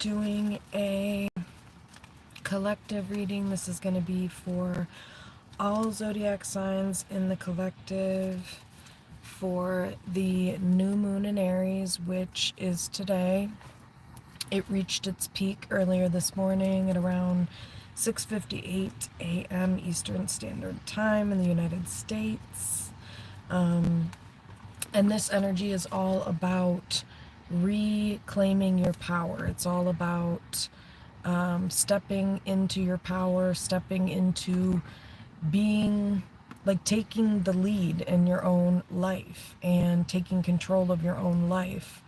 doing a collective reading. This is going to be for all zodiac signs in the collective for the new moon in Aries, which is today. It reached its peak earlier this morning at around 6:58 a.m. Eastern Standard Time in the United States. And this energy is all about reclaiming your power. It's all about stepping into your power, stepping into being, like, taking the lead in your own life and taking control of your own life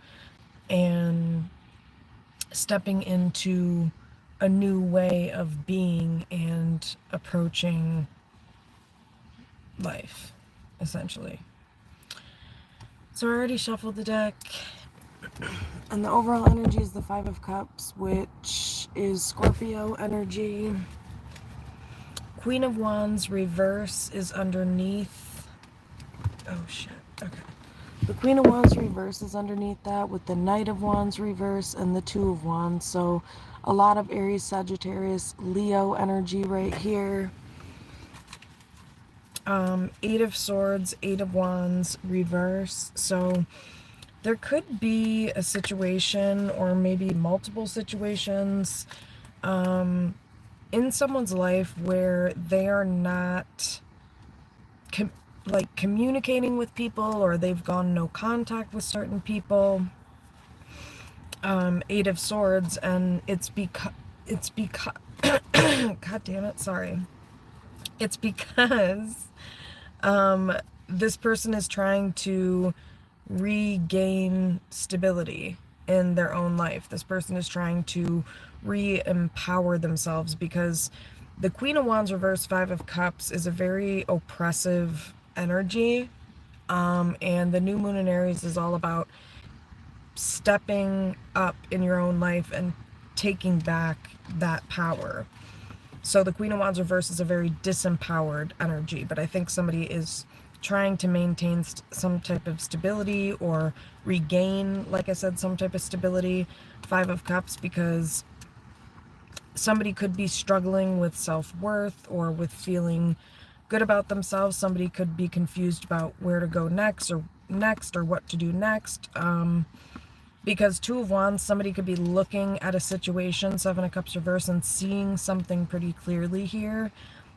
and stepping into a new way of being and approaching life, essentially. So I already shuffled the deck, and the overall energy is the Five of Cups, which is Scorpio energy. Queen of Wands reverse is underneath. Oh shit, okay. The Queen of Wands reverse is underneath that, with the Knight of Wands reverse and the Two of Wands. So a lot of Aries, Sagittarius, Leo energy right here. Eight of Swords, Eight of Wands reverse. So there could be a situation, or maybe multiple situations, in someone's life where they are not communicating with people, or they've gone no contact with certain people. Eight of Swords, and it's because God damn it, sorry. It's because this person is trying to regain stability in their own life. This person is trying to re-empower themselves, because the Queen of Wands reverse, Five of Cups, is a very oppressive energy. And the new moon in Aries is all about stepping up in your own life and taking back that power. So the Queen of Wands reverse is a very disempowered energy, but I think somebody is trying to maintain some type of stability, or regain, like I said, some type of stability. Five of Cups, because somebody could be struggling with self-worth or with feeling good about themselves. Somebody could be confused about where to go next, or what to do next. Because Two of Wands, somebody could be looking at a situation, Seven of Cups reverse, and seeing something pretty clearly here.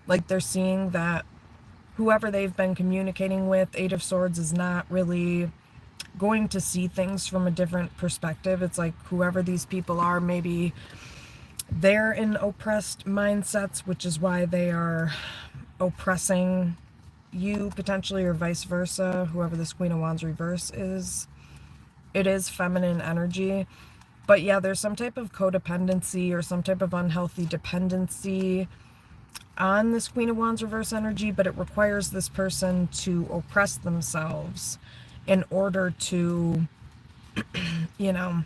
Like, they're seeing that whoever they've been communicating with, Eight of Swords, is not really going to see things from a different perspective. It's like whoever these people are, maybe they're in oppressed mindsets, which is why they are oppressing you, potentially, or vice versa, whoever this Queen of Wands reverse is. It is feminine energy. But yeah, there's some type of codependency or some type of unhealthy dependency on this Queen of Wands reverse energy, but it requires this person to oppress themselves in order to, you know,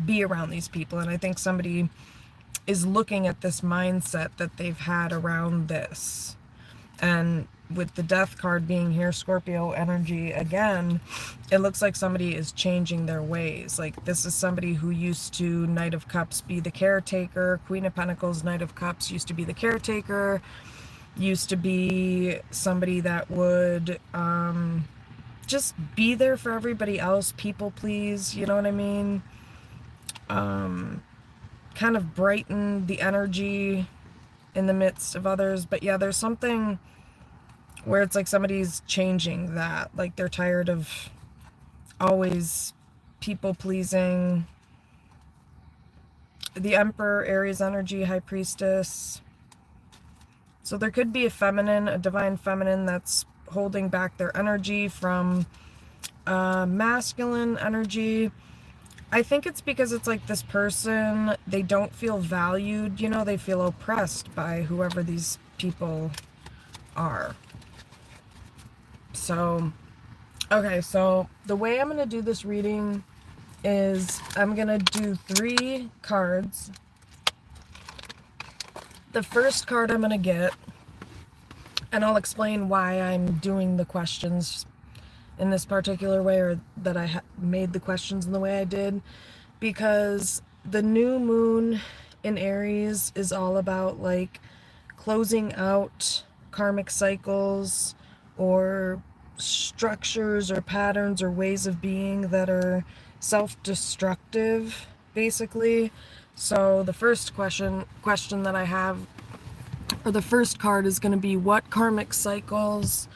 be around these people. And I think somebody is looking at this mindset that they've had around this. And with the Death card being here, Scorpio energy again, it looks like somebody is changing their ways. Like, this is somebody who used to, Knight of Cups, be the caretaker. Queen of Pentacles, Knight of Cups, used to be the caretaker. Used to be somebody that would just be there for everybody else, people please, you know what I mean? Kind of brighten the energy in the midst of others. But yeah, there's something where it's like somebody's changing that. Like, they're tired of always people pleasing. The Emperor, Aries energy, High Priestess. So there could be a feminine, a divine feminine, that's holding back their energy from masculine energy. I think it's because it's like this person, they don't feel valued, you know, they feel oppressed by whoever these people are. So, okay, so the way I'm going to do this reading is I'm going to do 3 cards. The first card I'm going to get, and I'll explain why I'm doing the questions in this particular way, or that I made the questions in the way I did, because the new moon in Aries is all about like closing out karmic cycles or structures or patterns or ways of being that are self-destructive, basically. So the first question that I have, or the first card, is going to be what karmic cycles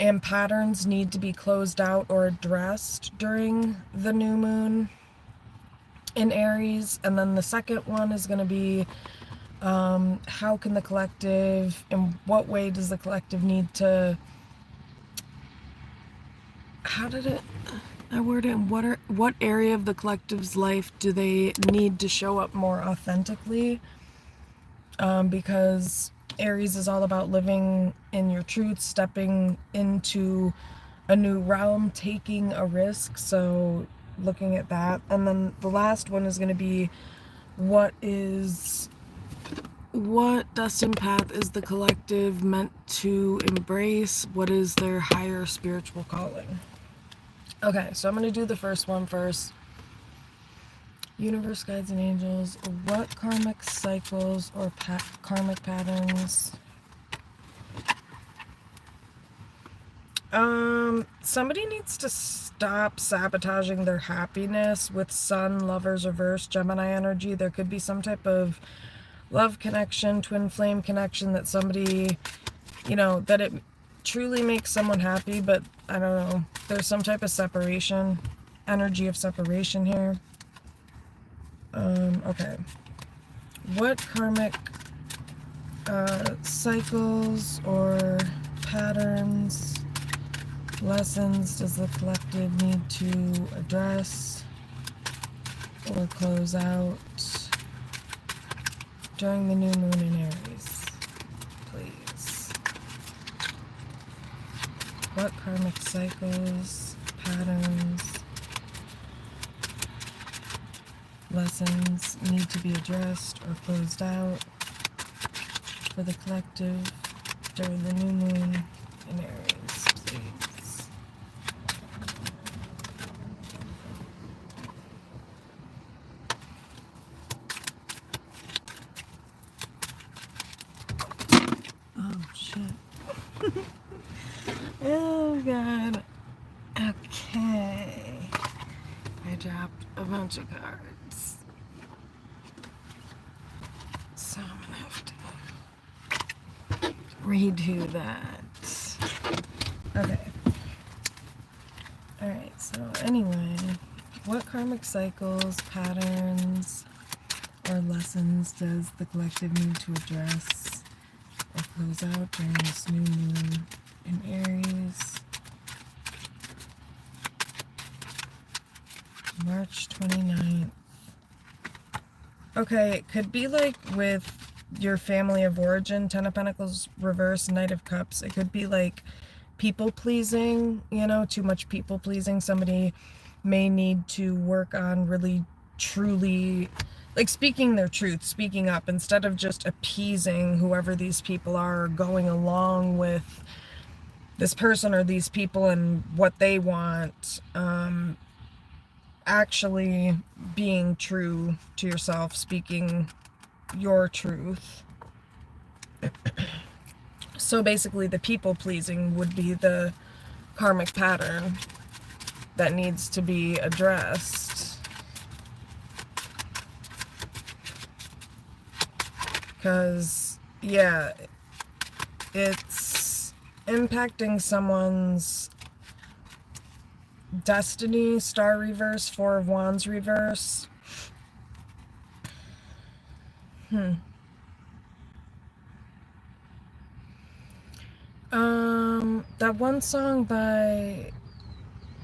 and patterns need to be closed out or addressed during the new moon in Aries. And then the second one is going to be how can the collective, in what way does the collective need to, how did it, I word it, what area of the collective's life do they need to show up more authentically? Because Aries is all about living in your truth, stepping into a new realm, taking a risk. So looking at that. And then the last one is going to be what destined path is the collective meant to embrace? What is their higher spiritual calling? Okay, so I'm going to do the first one first. Universe, guides, and angels. What karmic cycles or karmic patterns? Somebody needs to stop sabotaging their happiness with Sun, Lovers, Reverse, Gemini energy. There could be some type of love connection, twin flame connection that somebody, that it truly makes someone happy, but I don't know. There's some type of separation, energy of separation here. Okay. What karmic cycles or patterns, lessons does the collective need to address or close out during the new moon in Aries? Please. What karmic cycles, patterns, lessons need to be addressed or closed out for the collective during the new moon in Aries, please? Oh, shit. Oh, God. Okay. I dropped a bunch of cards. So I'm going to have to redo that. Okay. Alright, so anyway, what karmic cycles, patterns, or lessons does the collective need to address or close out during this new moon in Aries? March 29th. Okay, it could be like with your family of origin, Ten of Pentacles reverse, Knight of Cups. It could be like people pleasing, too much people pleasing. Somebody may need to work on really truly like speaking their truth, speaking up instead of just appeasing whoever these people are, or going along with this person or these people and what they want. Actually being true to yourself, speaking your truth. So basically the people pleasing would be the karmic pattern that needs to be addressed. Because, yeah, it's impacting someone's destiny. Star reverse, Four of Wands reverse.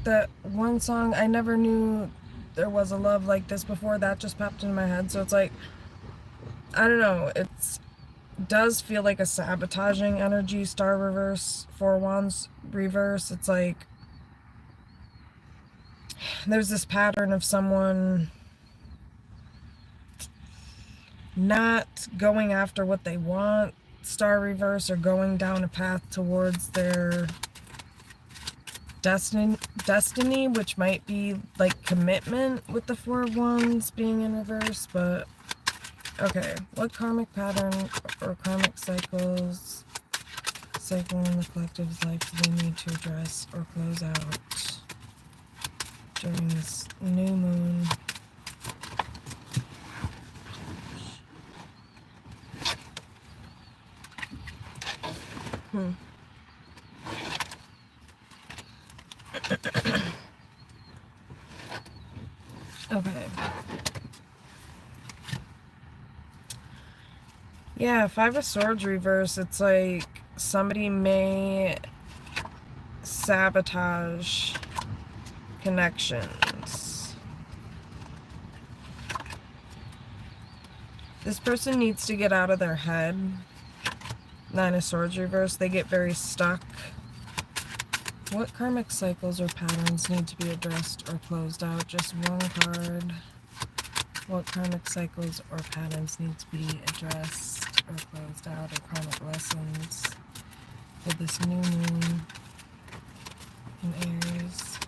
That one song, I never knew there was a love like this before, that just popped into my head. So it's like, I don't know, does feel like a sabotaging energy. Star reverse, Four of Wands reverse. It's like there's this pattern of someone not going after what they want, Star reverse, or going down a path towards their destiny, which might be like commitment with the Four of Wands being in reverse, but okay. What karmic pattern or karmic cycles cycle in the collective's life do they need to address or close out during this new moon? Okay. Yeah, Five of Swords reverse, it's like somebody may sabotage connections. This person needs to get out of their head. Nine of Swords reverse, they get very stuck. What karmic cycles or patterns need to be addressed or closed out? Just one card. What karmic cycles or patterns need to be addressed or closed out, or karmic lessons for this new moon in Aries?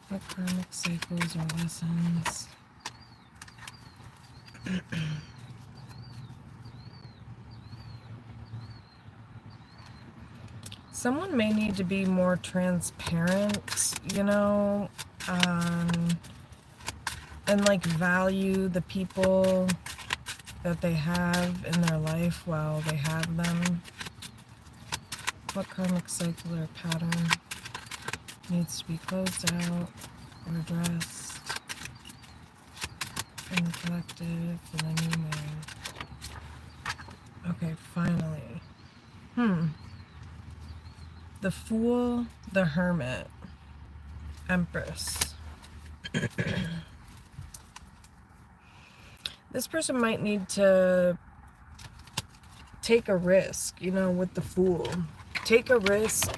What karmic cycles or lessons? Someone may need to be more transparent, you know, and like value the people that they have in their life while they have them. What karmic cycle or pattern needs to be closed out or addressed in the collective for the new moon? Okay, finally. The Fool, the Hermit, Empress. This person might need to take a risk, you know, with the Fool. Take a risk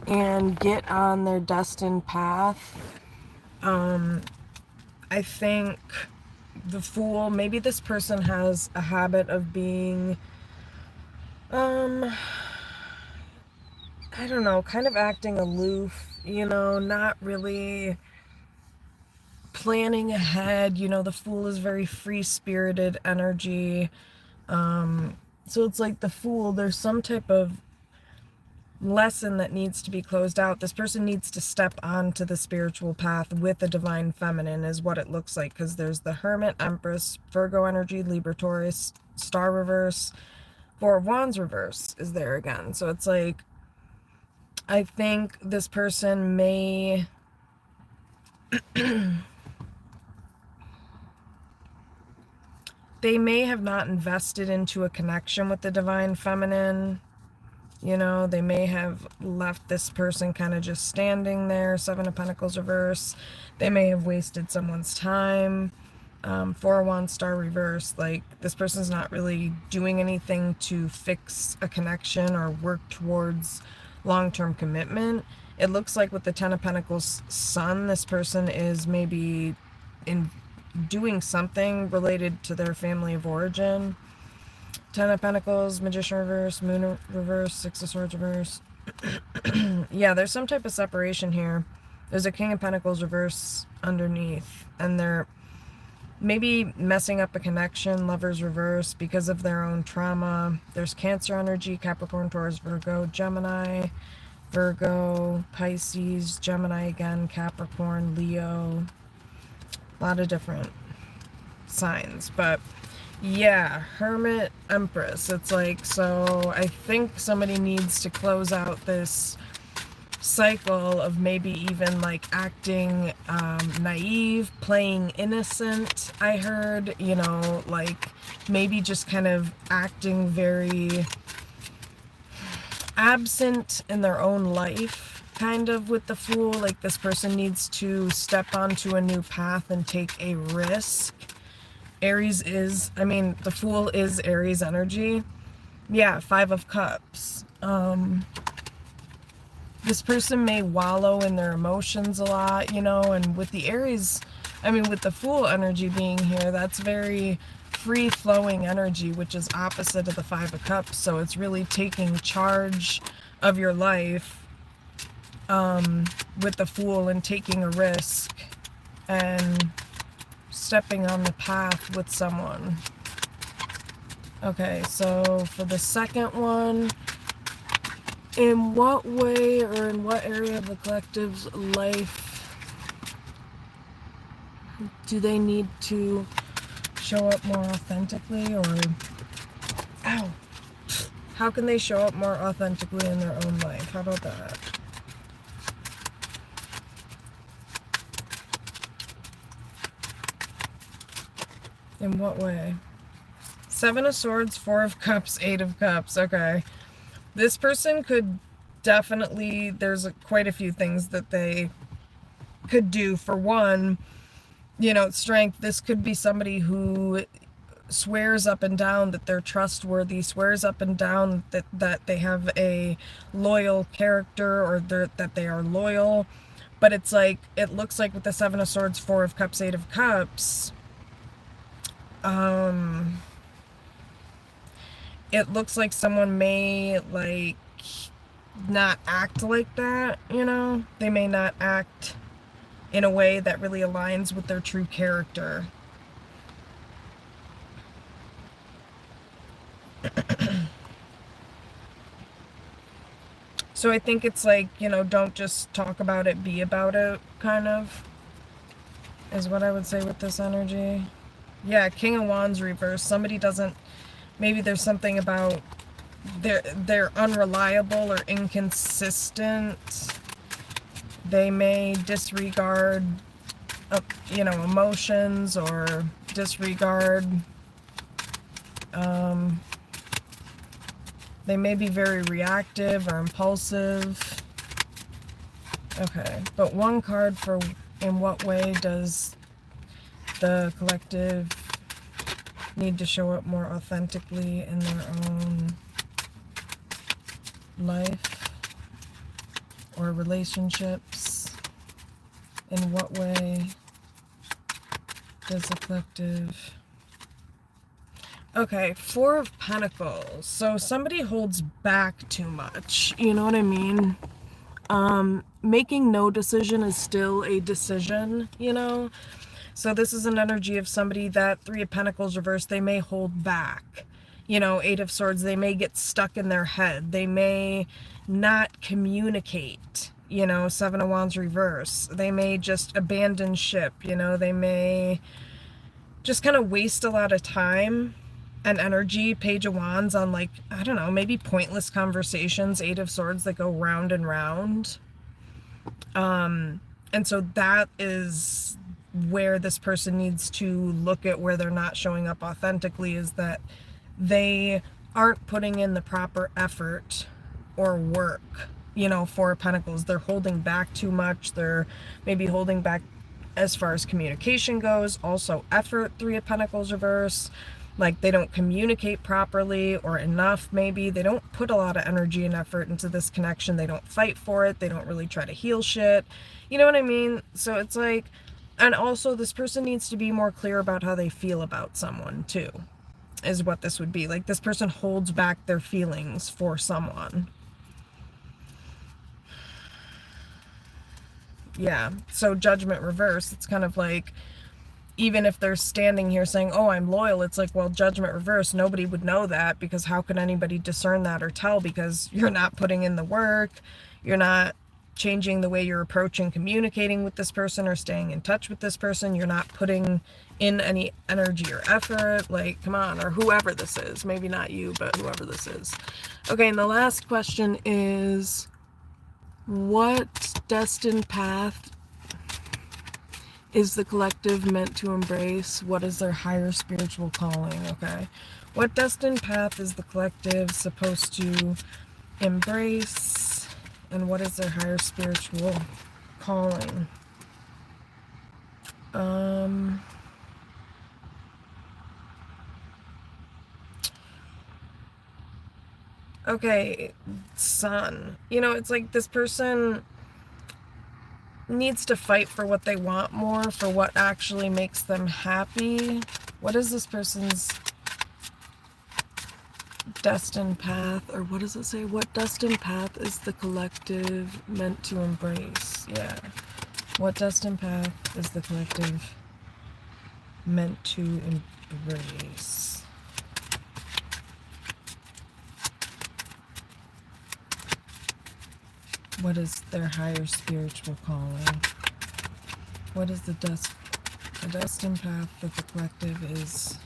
and get on their destined path. I think the Fool, maybe this person has a habit of being, I don't know, kind of acting aloof, you know, not really planning ahead. You know, the Fool is very free-spirited energy. So it's like the Fool, there's some type of lesson that needs to be closed out. This person needs to step onto the spiritual path with the divine feminine is what it looks like, because there's the Hermit, Empress, Virgo energy, Libra, Taurus, Star reverse, Four of Wands reverse is there again. So it's like, I think this person may they may have not invested into a connection with the divine feminine. You know, they may have left this person kind of just standing there. Seven of Pentacles reverse. They may have wasted someone's time. Four of Wands star reverse. Like, this person's not really doing anything to fix a connection or work towards long-term commitment. It looks like with the Ten of Pentacles sun, this person is maybe in doing something related to their family of origin. Ten of Pentacles, Magician reverse, Moon reverse, Six of Swords reverse. Yeah, there's some type of separation here. There's a King of Pentacles reverse underneath, and they're maybe messing up a connection. Lovers reverse because of their own trauma. There's Cancer energy, Capricorn, Taurus, Virgo, Gemini, Virgo, Pisces, Gemini again, Capricorn, Leo. A lot of different signs, but yeah, Hermit, Empress. It's like, so I think somebody needs to close out this cycle of maybe even like acting naive, playing innocent. I heard, you know, like maybe just kind of acting very absent in their own life, kind of, with the Fool. Like, this person needs to step onto a new path and take a risk. Aries is, I mean, the Fool is Aries energy. Yeah, Five of Cups. This person may wallow in their emotions a lot, you know, and with the Aries I mean, with the Fool energy being here, that's very free-flowing energy, which is opposite of the Five of Cups. So it's really taking charge of your life with the Fool and taking a risk and stepping on the path with someone. Okay, so for the second one, in what way or in what area of the collective's life do they need to show up more authentically, or ow, how can they show up more authentically in their own life? How about that? In what way? Seven of Swords, Four of Cups, Eight of Cups. Okay. This person could definitely, there's quite a few things that they could do. For one, you know, strength. This could be somebody who swears up and down that they're trustworthy, swears up and down that they have a loyal character, or that they are loyal. But it's like, it looks like with the Seven of Swords, Four of Cups, Eight of Cups, it looks like someone may, like, not act like that, you know? They may not act in a way that really aligns with their true character. So I think it's like, you know, don't just talk about it, be about it, kind of, is what I would say with this energy. Yeah, King of Wands reverse. Somebody doesn't, maybe there's something about they're unreliable or inconsistent. They may disregard, you know, emotions, or disregard, they may be very reactive or impulsive. Okay, but one card for in what way does the collective need to show up more authentically in their own life or relationships? In what way does the collective... Okay, Four of Pentacles. So somebody holds back too much, you know what I mean? Making no decision is still a decision, you know? So this is an energy of somebody that, Three of Pentacles reversed, they may hold back. You know, Eight of Swords, they may get stuck in their head. They may not communicate. You know, Seven of Wands reverse. They may just abandon ship, you know? They may just kind of waste a lot of time and energy, Page of Wands, on, like, I don't know, maybe pointless conversations, Eight of Swords, that go round and round. And so that is where this person needs to look at where they're not showing up authentically, is that they aren't putting in the proper effort or work. You know, Four of Pentacles, they're holding back too much. They're maybe holding back as far as communication goes. Also effort, Three of Pentacles reverse. Like, they don't communicate properly or enough, maybe. They don't put a lot of energy and effort into this connection. They don't fight for it. They don't really try to heal shit. You know what I mean? So it's like, and also this person needs to be more clear about how they feel about someone too, is what this would be. Like, this person holds back their feelings for someone. Yeah, so Judgment reverse, it's kind of like, even if they're standing here saying, oh, I'm loyal, it's like, well, Judgment reverse, nobody would know that, because how could anybody discern that or tell? Because you're not putting in the work, you're not changing the way you're approaching communicating with this person or staying in touch with this person, you're not putting in any energy or effort. Like, come on, or whoever this is, maybe not you, but whoever this is. Okay, and the last question is, what destined path is the collective meant to embrace? What is their higher spiritual calling? Okay. What destined path is the collective supposed to embrace? And what is their higher spiritual calling? Okay, Sun. You know, it's like this person, needs to fight for what they want more, for what actually makes them happy. What is this person's destined path? Or what does it say? What destined path is the collective meant to embrace? Yeah. What destined path is the collective meant to embrace? What is their higher spiritual calling? What is the destined path that the collective is,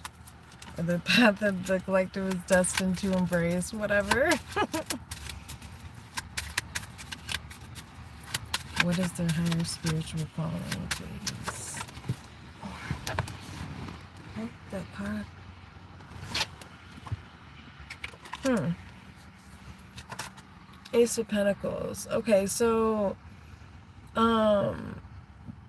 or the path that the collective is destined to embrace? Whatever. What is their higher spiritual calling, please? Oh, that card. Ace of Pentacles. Okay, so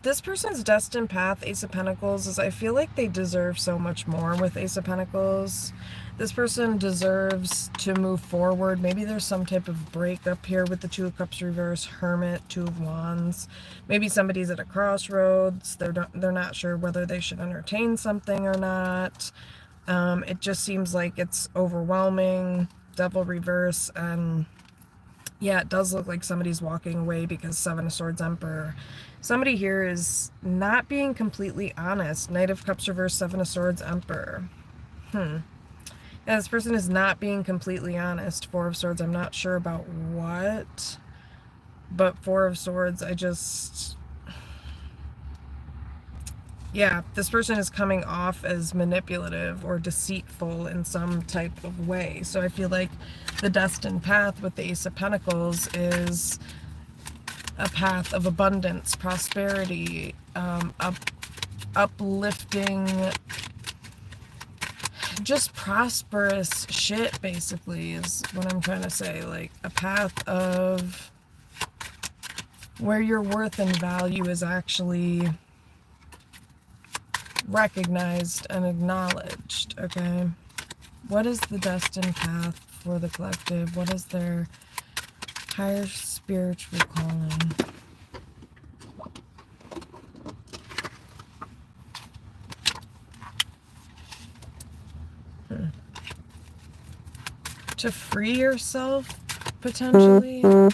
this person's destined path, Ace of Pentacles, is I feel like they deserve so much more with Ace of Pentacles. This person deserves to move forward. Maybe there's some type of breakup here with the Two of Cups reverse, Hermit, Two of Wands. Maybe somebody's at a crossroads. They're not sure whether they should entertain something or not. It just seems like it's overwhelming. Devil reverse, and yeah, it does look like somebody's walking away because Seven of Swords, Emperor. Somebody here is not being completely honest. Knight of Cups reverse, Seven of Swords, Emperor. Yeah, this person is not being completely honest. Four of Swords, I'm not sure about what. But Four of Swords, yeah, this person is coming off as manipulative or deceitful in some type of way. So I feel like the destined path with the Ace of Pentacles is a path of abundance, prosperity, uplifting, just prosperous shit, basically, is what I'm trying to say. Like a path of where your worth and value is actually recognized and acknowledged. Okay, what is the destined path for the collective? What is their higher spiritual calling? To free yourself, potentially. Oh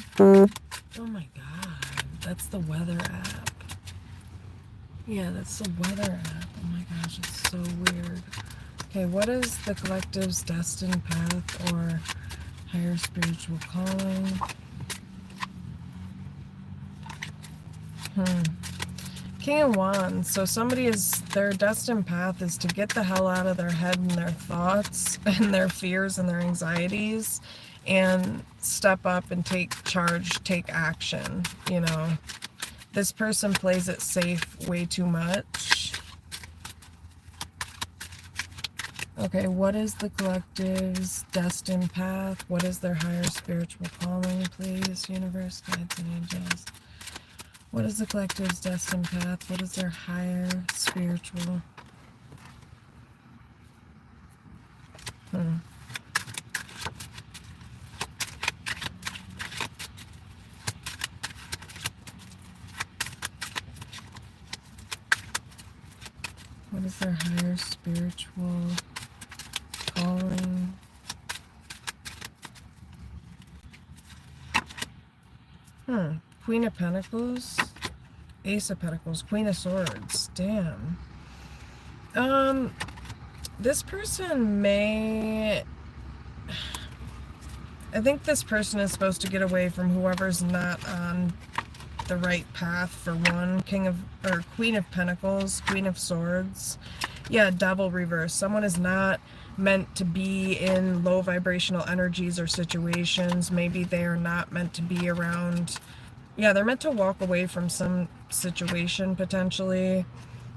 my god, that's the weather app. Yeah, that's the weather app. Oh my gosh, it's so weird. Okay, what is the collective's destined path or higher spiritual calling? King of Wands. So somebody is, their destined path is to get the hell out of their head and their thoughts and their fears and their anxieties and step up and take charge, take action, you know. This person plays it safe way too much. Okay, what is the collective's destined path? What is their higher spiritual calling, please? Universe, guides, and angels. What is the collective's destined path? What is their higher spiritual? What is their higher spiritual calling? Queen of Pentacles, Ace of Pentacles, Queen of Swords. Damn. This person may... I think this person is supposed to get away from whoever's not on the right path, for one. Queen of Pentacles, Queen of Swords. Yeah, Devil reverse. Someone is not meant to be in low vibrational energies or situations. Maybe they are not meant to be around... Yeah, they're meant to walk away from some situation, potentially.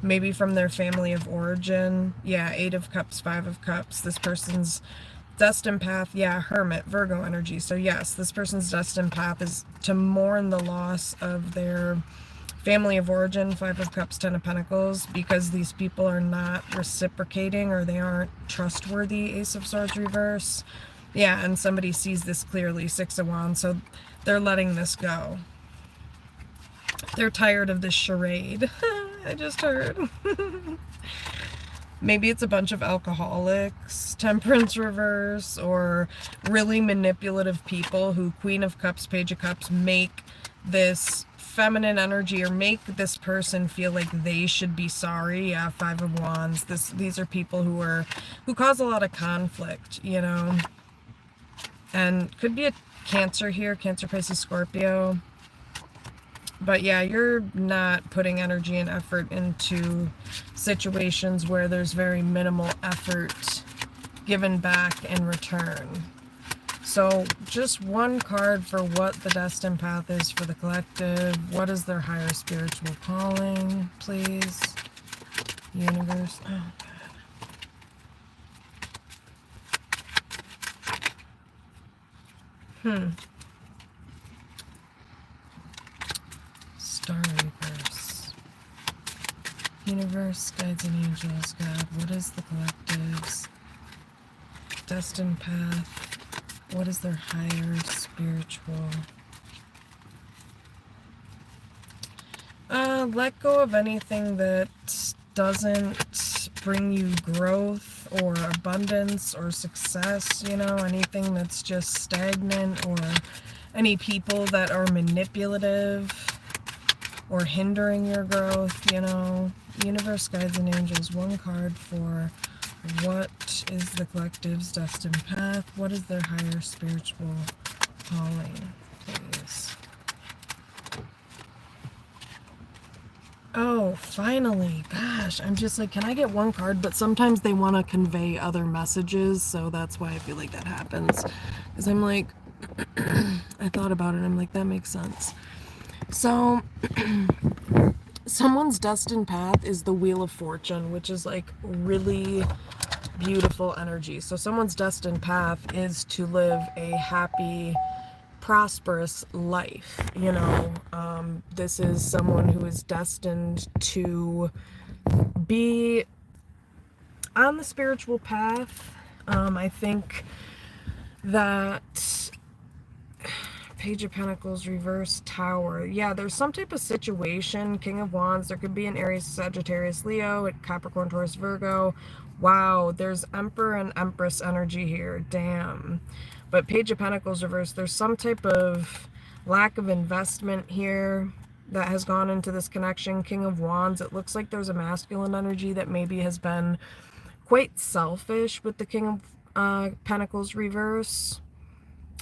Maybe from their family of origin. Yeah, Eight of Cups, Five of Cups. This person's destined path, yeah, Hermit, Virgo energy. So yes, this person's destined path is to mourn the loss of their family of origin, Five of Cups, Ten of Pentacles, because these people are not reciprocating or they aren't trustworthy, Ace of Swords reverse. Yeah, and somebody sees this clearly, Six of Wands, so they're letting this go. They're tired of this charade. I just heard. Maybe it's a bunch of alcoholics, temperance reverse, or really manipulative people who Queen of Cups, Page of Cups make this feminine energy or make this person feel like they should be sorry. Yeah, Five of Wands. These are people who cause a lot of conflict, you know. And could be a Cancer here, Cancer, Pisces, Scorpio. But yeah, you're not putting energy and effort into situations where there's very minimal effort given back in return. So just one card for what the destined path is for the collective. What is their higher spiritual calling, please? Universe. Oh, God. Star reverse. Universe, guides and angels, God, what is the collective's destined path? What is their higher spiritual? Let go of anything that doesn't bring you growth or abundance or success, you know, anything that's just stagnant, or any people that are manipulative or hindering your growth, you know. Universe, guides and angels, one card for what is the collective's destined path? What is their higher spiritual calling, please? Oh, finally. Gosh, I'm just like, can I get one card? But sometimes they want to convey other messages, so that's why I feel like that happens. Because I'm like, I thought about it, I'm like, that makes sense. So, someone's destined path is the Wheel of Fortune, which is like really beautiful energy. So someone's destined path is to live a happy, prosperous life, you know. This is someone who is destined to be on the spiritual path. I think that Page of Pentacles, reverse, Tower. Yeah, there's some type of situation. King of Wands. There could be an Aries, Sagittarius, Leo, Capricorn, Taurus, Virgo. Wow, there's Emperor and Empress energy here. Damn. But Page of Pentacles, reverse. There's some type of lack of investment here that has gone into this connection. King of Wands. It looks like there's a masculine energy that maybe has been quite selfish with the King of Pentacles, reverse.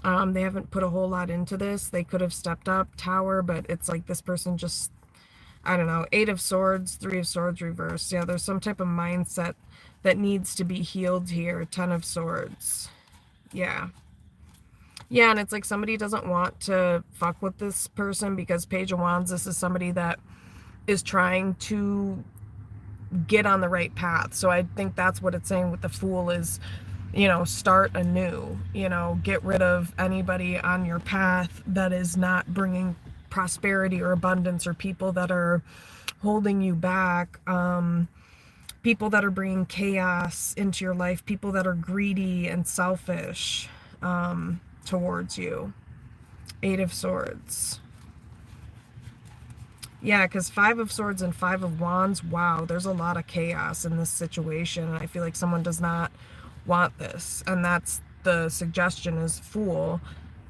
They haven't put a whole lot into this. They could have stepped up. Tower, but it's like this person just, I don't know. Eight of Swords, Three of Swords, reverse. Yeah, there's some type of mindset that needs to be healed here. Ten of Swords. Yeah. Yeah, and it's like somebody doesn't want to fuck with this person because Page of Wands, this is somebody that is trying to get on the right path. So I think that's what it's saying with the Fool is, you know, start anew, you know, get rid of anybody on your path that is not bringing prosperity or abundance, or people that are holding you back, people that are bringing chaos into your life, people that are greedy and selfish towards you. Eight of Swords. Yeah, because Five of Swords and Five of Wands, wow, there's a lot of chaos in this situation, and I feel like someone does not want this, and that's the suggestion is Fool,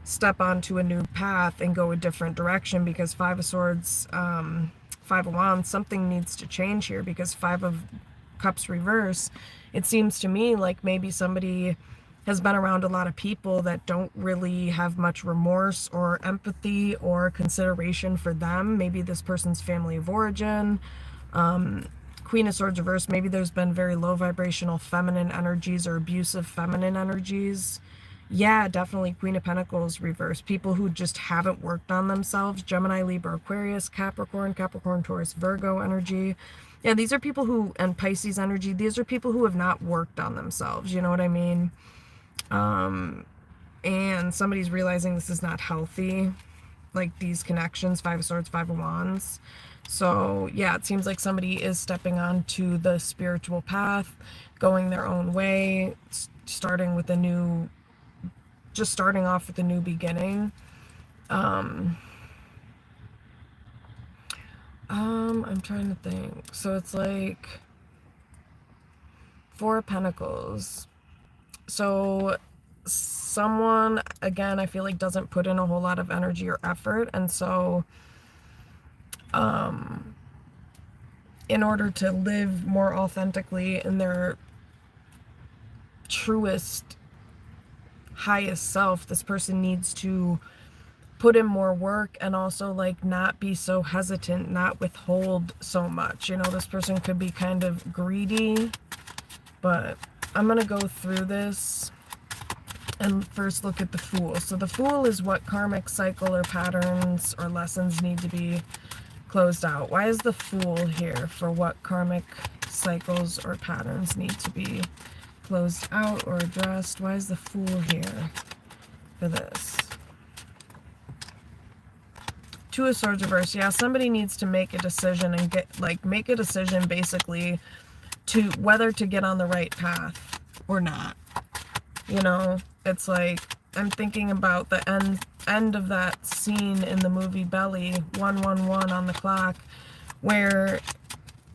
step onto a new path and go a different direction, because Five of Swords, Five of Wands, something needs to change here, because Five of Cups reverse, it seems to me like maybe somebody has been around a lot of people that don't really have much remorse or empathy or consideration for them. Maybe this person's family of origin. Queen of Swords reverse, maybe there's been very low vibrational feminine energies or abusive feminine energies. Yeah, definitely Queen of Pentacles reverse. People who just haven't worked on themselves. Gemini, Libra, Aquarius, Capricorn, Taurus, Virgo energy. Yeah, these are people who, and Pisces energy, these are people who have not worked on themselves. You know what I mean? And somebody's realizing this is not healthy, like these connections, Five of Swords, Five of Wands. So yeah, it seems like somebody is stepping onto the spiritual path, going their own way, starting with a new, just starting off with a new beginning. I'm trying to think. So it's like Four of Pentacles. So someone, again, I feel like doesn't put in a whole lot of energy or effort. And so, in order to live more authentically in their truest, highest self, this person needs to put in more work and also like not be so hesitant, not withhold so much. You know, this person could be kind of greedy, but I'm going to go through this and first look at the Fool. So the Fool is what karmic cycle or patterns or lessons need to be closed out. Why is the Fool here for what karmic cycles or patterns need to be closed out or addressed? Why is the Fool here for this? Two of Swords reverse. Yeah, somebody needs to make a decision and make a decision basically to whether to get on the right path or not. You know, it's like I'm thinking about the end of that scene in the movie Belly, 111 on the clock, where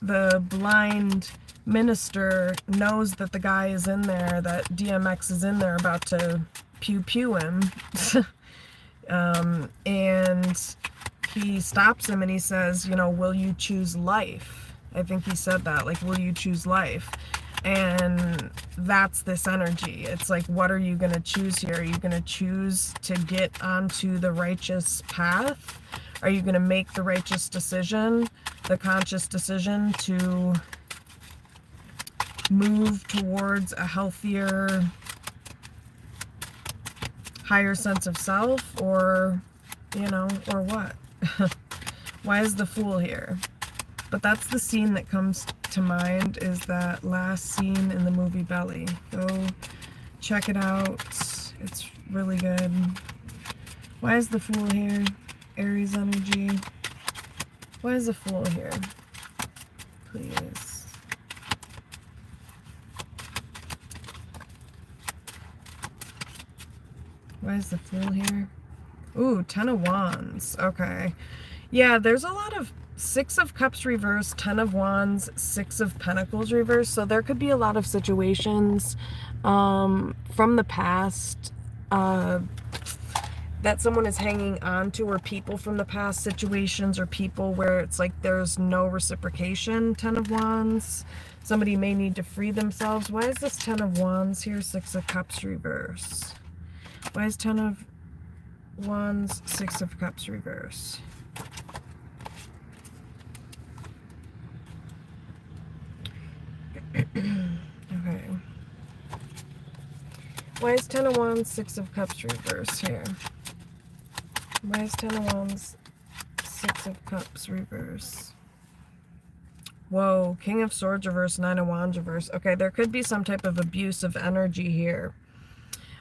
the blind minister knows that the guy is in there, that DMX is in there about to pew him. And he stops him and he says, you know, will you choose life? I think he said that, like, will you choose life? And that's this energy. It's like, what are you going to choose here? Are you going to choose to get onto the righteous path? Are you going to make the righteous decision, the conscious decision to move towards a healthier, higher sense of self, or, you know, or what? Why is the Fool here? But that's the scene that comes to mind, is that last scene in the movie Belly. Go check it out. It's really good. Why is the Fool here? Aries energy. Why is the Fool here? Please. Why is the Fool here? Ooh, Ten of Wands. Okay. Yeah, there's a lot of Six of Cups reverse, Ten of Wands, Six of Pentacles reverse. So there could be a lot of situations from the past that someone is hanging on to, or people from the past situations, or people where it's like there's no reciprocation. Ten of Wands. Somebody may need to free themselves. Why is this Ten of Wands here? Six of Cups reverse. Why is Ten of Wands, Six of Cups reverse? Okay. Why is Ten of Wands, Six of Cups reverse here? Why is Ten of Wands, Six of Cups reverse? Whoa, King of Swords reverse, Nine of Wands reverse. Okay, there could be some type of abusive energy here.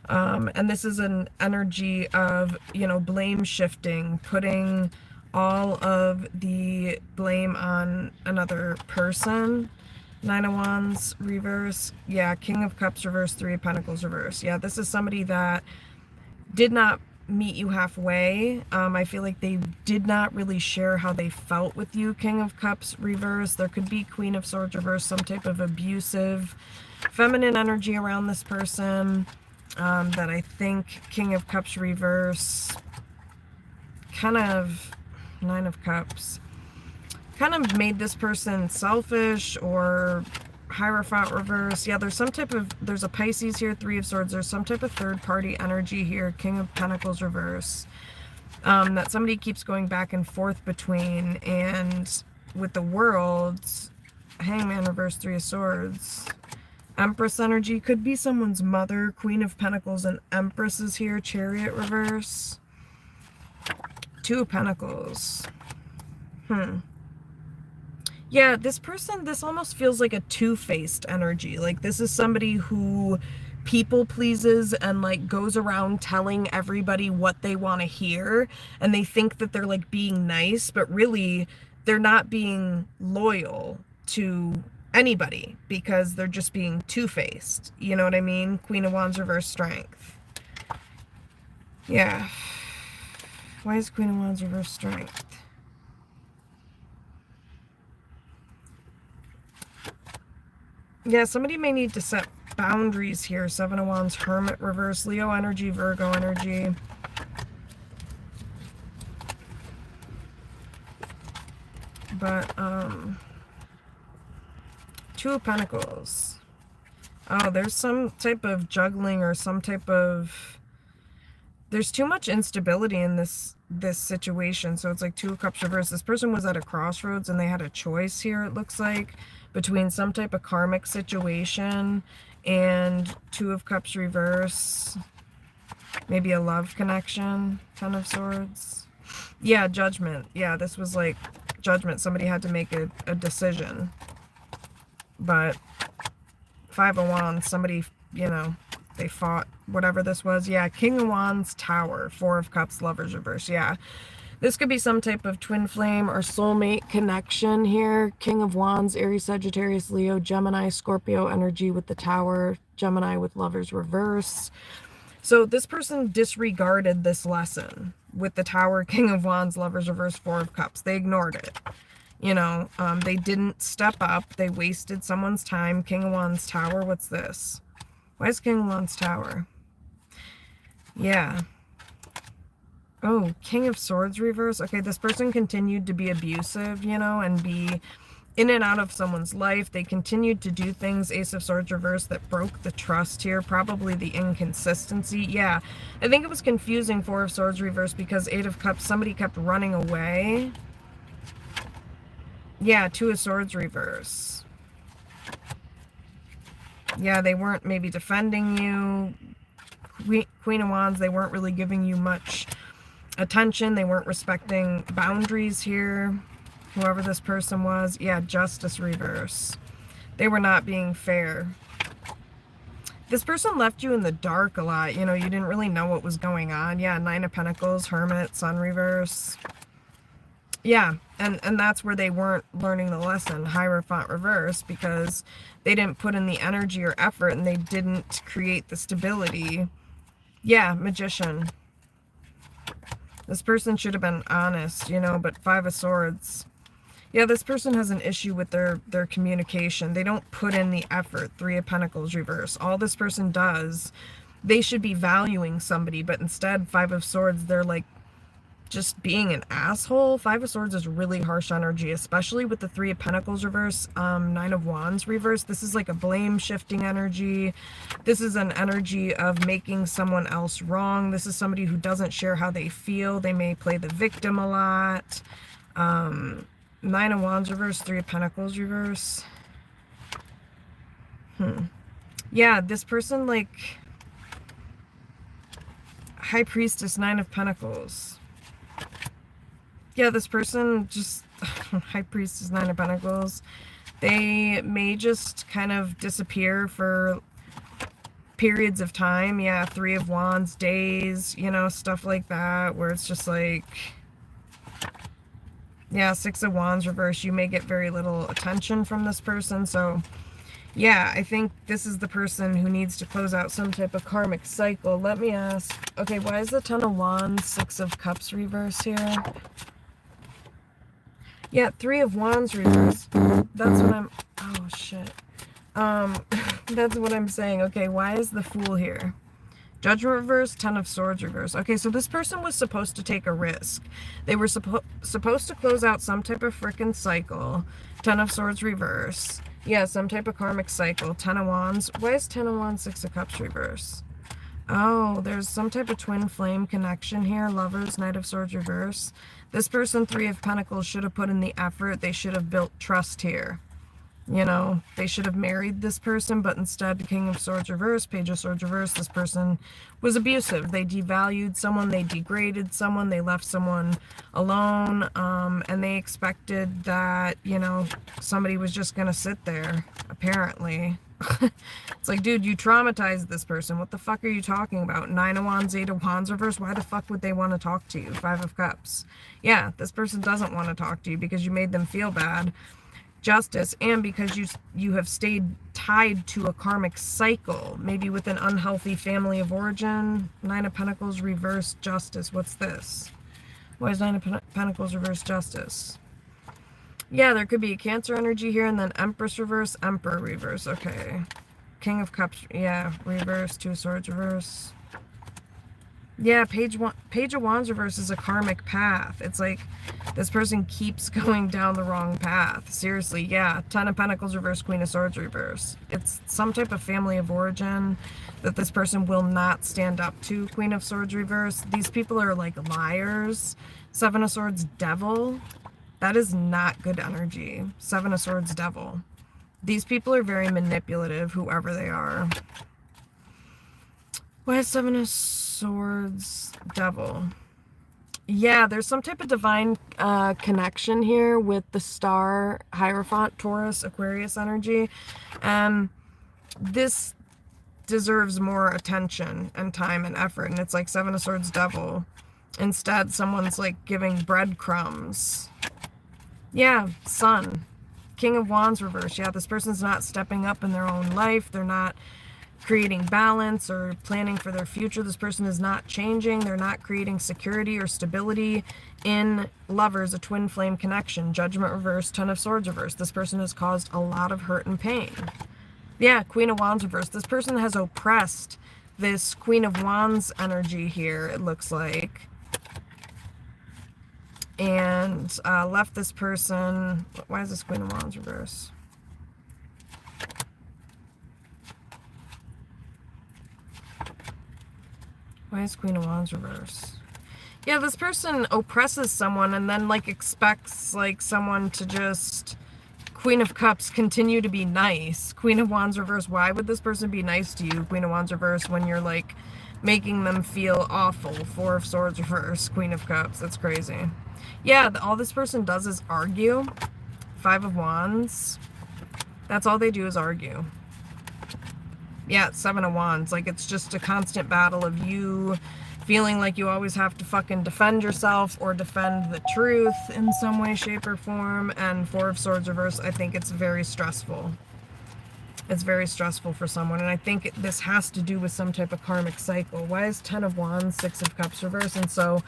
And this is an energy of, you know, blame shifting, putting all of the blame on another person. Nine of Wands reverse. Yeah, King of Cups reverse, Three of Pentacles reverse. Yeah, this is somebody that did not meet you halfway. I feel like they did not really share how they felt with you. King of Cups reverse. There could be Queen of Swords reverse, some type of abusive feminine energy around this person. That I think King of Cups reverse, kind of Nine of Cups, kind of made this person selfish, or Hierophant reverse. Yeah, there's some type of, there's a Pisces here, Three of Swords. There's some type of third party energy here, King of Pentacles reverse, that somebody keeps going back and forth between. And with the Worlds, Hangman reverse, Three of Swords. Empress energy could be someone's mother. Queen of Pentacles and Empress is here. Chariot reverse. Two of Pentacles. Yeah, this person, this almost feels like a two-faced energy. Like, this is somebody who people pleases and like goes around telling everybody what they want to hear, and they think that they're like being nice, but really they're not being loyal to anybody, because they're just being two-faced. You know what I mean? Queen of Wands reverse, Strength. Yeah. Why is Queen of Wands reverse, Strength? Yeah, somebody may need to set boundaries here. Seven of Wands, Hermit reverse, Leo energy, Virgo energy. But, Two of Pentacles. Oh, there's some type of juggling or some type of... There's too much instability in this situation. So it's like Two of Cups reverse. This person was at a crossroads and they had a choice here, it looks like, between some type of karmic situation and Two of Cups reverse. Maybe a love connection. Ten of Swords. Yeah, Judgment. Yeah, this was like Judgment. Somebody had to make a decision. But Five of Wands, somebody, you know, they fought whatever this was. Yeah, King of Wands, Tower, Four of Cups, Lovers reverse. Yeah, this could be some type of twin flame or soulmate connection here. King of Wands, Aries, Sagittarius, Leo, Gemini, Scorpio energy with the Tower, Gemini with Lovers reverse. So this person disregarded this lesson with the Tower, King of Wands, Lovers reverse, Four of Cups. They ignored it. You know, they didn't step up. They wasted someone's time. King of Wands, Tower. What's this? Why is King of Wands, Tower? Yeah. Oh, King of Swords reverse. Okay, this person continued to be abusive, you know, and be in and out of someone's life. They continued to do things, Ace of Swords reverse, that broke the trust here. Probably the inconsistency. Yeah, I think it was confusing, Four of Swords reverse, because Eight of Cups, somebody kept running away. Yeah, Two of Swords reverse. Yeah, they weren't maybe defending you. Queen of Wands, they weren't really giving you much attention. They weren't respecting boundaries here. Whoever this person was. Yeah, Justice reverse. They were not being fair. This person left you in the dark a lot. You know, you didn't really know what was going on. Yeah, Nine of Pentacles, Hermit, Sun reverse. Yeah, and that's where they weren't learning the lesson, Hierophant reverse, because they didn't put in the energy or effort and they didn't create the stability. Yeah, Magician. This person should have been honest, you know, but Five of Swords. Yeah, this person has an issue with their communication. They don't put in the effort. Three of Pentacles reverse. All this person does, they should be valuing somebody, but instead, Five of Swords, they're like, just being an asshole. Five of Swords is really harsh energy, especially with the Three of Pentacles reverse, Nine of Wands reverse. This is like a blame shifting energy. This is an energy of making someone else wrong. This is somebody who doesn't share how they feel. They may play the victim a lot. Nine of Wands reverse, Three of Pentacles reverse. Yeah, this person, like, High Priestess, Nine of Pentacles. Yeah, this person just, High Priestess, Nine of Pentacles, they may just kind of disappear for periods of time. Yeah, Three of Wands, days, you know, stuff like that, where it's just like, yeah, Six of Wands reverse, you may get very little attention from this person. So, yeah, I think this is the person who needs to close out some type of karmic cycle. Let me ask, okay, why is the Ten of Wands, Six of Cups reverse here? Yeah, Three of Wands reverse. That's what I'm... Oh, shit. That's what I'm saying. Okay, why is the Fool here? Judgment reverse, Ten of Swords reverse. Okay, so this person was supposed to take a risk. They were supposed to close out some type of frickin' cycle. Ten of Swords reverse. Yeah, some type of karmic cycle. Ten of Wands. Why is Ten of Wands, Six of Cups reverse? Oh, there's some type of twin flame connection here. Lovers, Knight of Swords reverse. This person, Three of Pentacles, should have put in the effort. They should have built trust here. You know, they should have married this person, but instead, King of Swords reverse, Page of Swords reverse, this person was abusive. They devalued someone, they degraded someone, they left someone alone, and they expected that, you know, somebody was just going to sit there, apparently. It's like, dude, you traumatized this person. What the fuck are you talking about? Nine of Wands, Eight of Wands reverse. Why the fuck would they want to talk to you? Five of Cups. Yeah, this person doesn't want to talk to you because you made them feel bad. Justice, and because you have stayed tied to a karmic cycle, maybe with an unhealthy family of origin. Nine of Pentacles reverse, Justice. What's this? Why is Nine of Pentacles reverse, Justice? Yeah, there could be a Cancer energy here, and then Empress reverse, Emperor reverse. Okay. King of Cups, yeah, reverse, Two of Swords reverse. Yeah, Page of Wands reverse is a karmic path. It's like this person keeps going down the wrong path. Seriously, yeah. Ten of Pentacles reverse, Queen of Swords reverse. It's some type of family of origin that this person will not stand up to. Queen of Swords reverse. These people are like liars. Seven of Swords, Devil. That is not good energy. Seven of Swords, Devil. These people are very manipulative, whoever they are. Why is Seven of Swords, Devil? Yeah, there's some type of divine connection here with the star, Hierophant, Taurus, Aquarius energy. And this deserves more attention and time and effort. And it's like Seven of Swords, Devil. Instead, someone's like giving breadcrumbs. Yeah, Sun. King of Wands reverse. Yeah, this person's not stepping up in their own life. They're not creating balance or planning for their future. This person is not changing. They're not creating security or stability in Lovers, a twin flame connection. Judgment reverse, Ten of Swords reverse. This person has caused a lot of hurt and pain. Yeah, Queen of Wands reverse. This person has oppressed this Queen of Wands energy here, it looks like. And left this person... Why is this Queen of Wands reverse? Why is Queen of Wands reverse? Yeah, this person oppresses someone and then like expects like someone to just... Queen of Cups, continue to be nice. Queen of Wands reverse. Why would this person be nice to you? Queen of Wands reverse, when you're like making them feel awful. Four of Swords reverse. Queen of Cups. That's crazy. Yeah, all this person does is argue. Five of Wands. That's all they do is argue. Yeah, Seven of Wands. Like, it's just a constant battle of you feeling like you always have to fucking defend yourself or defend the truth in some way, shape, or form. And Four of Swords reverse, I think it's very stressful. It's very stressful for someone. And I think this has to do with some type of karmic cycle. Why is Ten of Wands, Six of Cups reverse? And so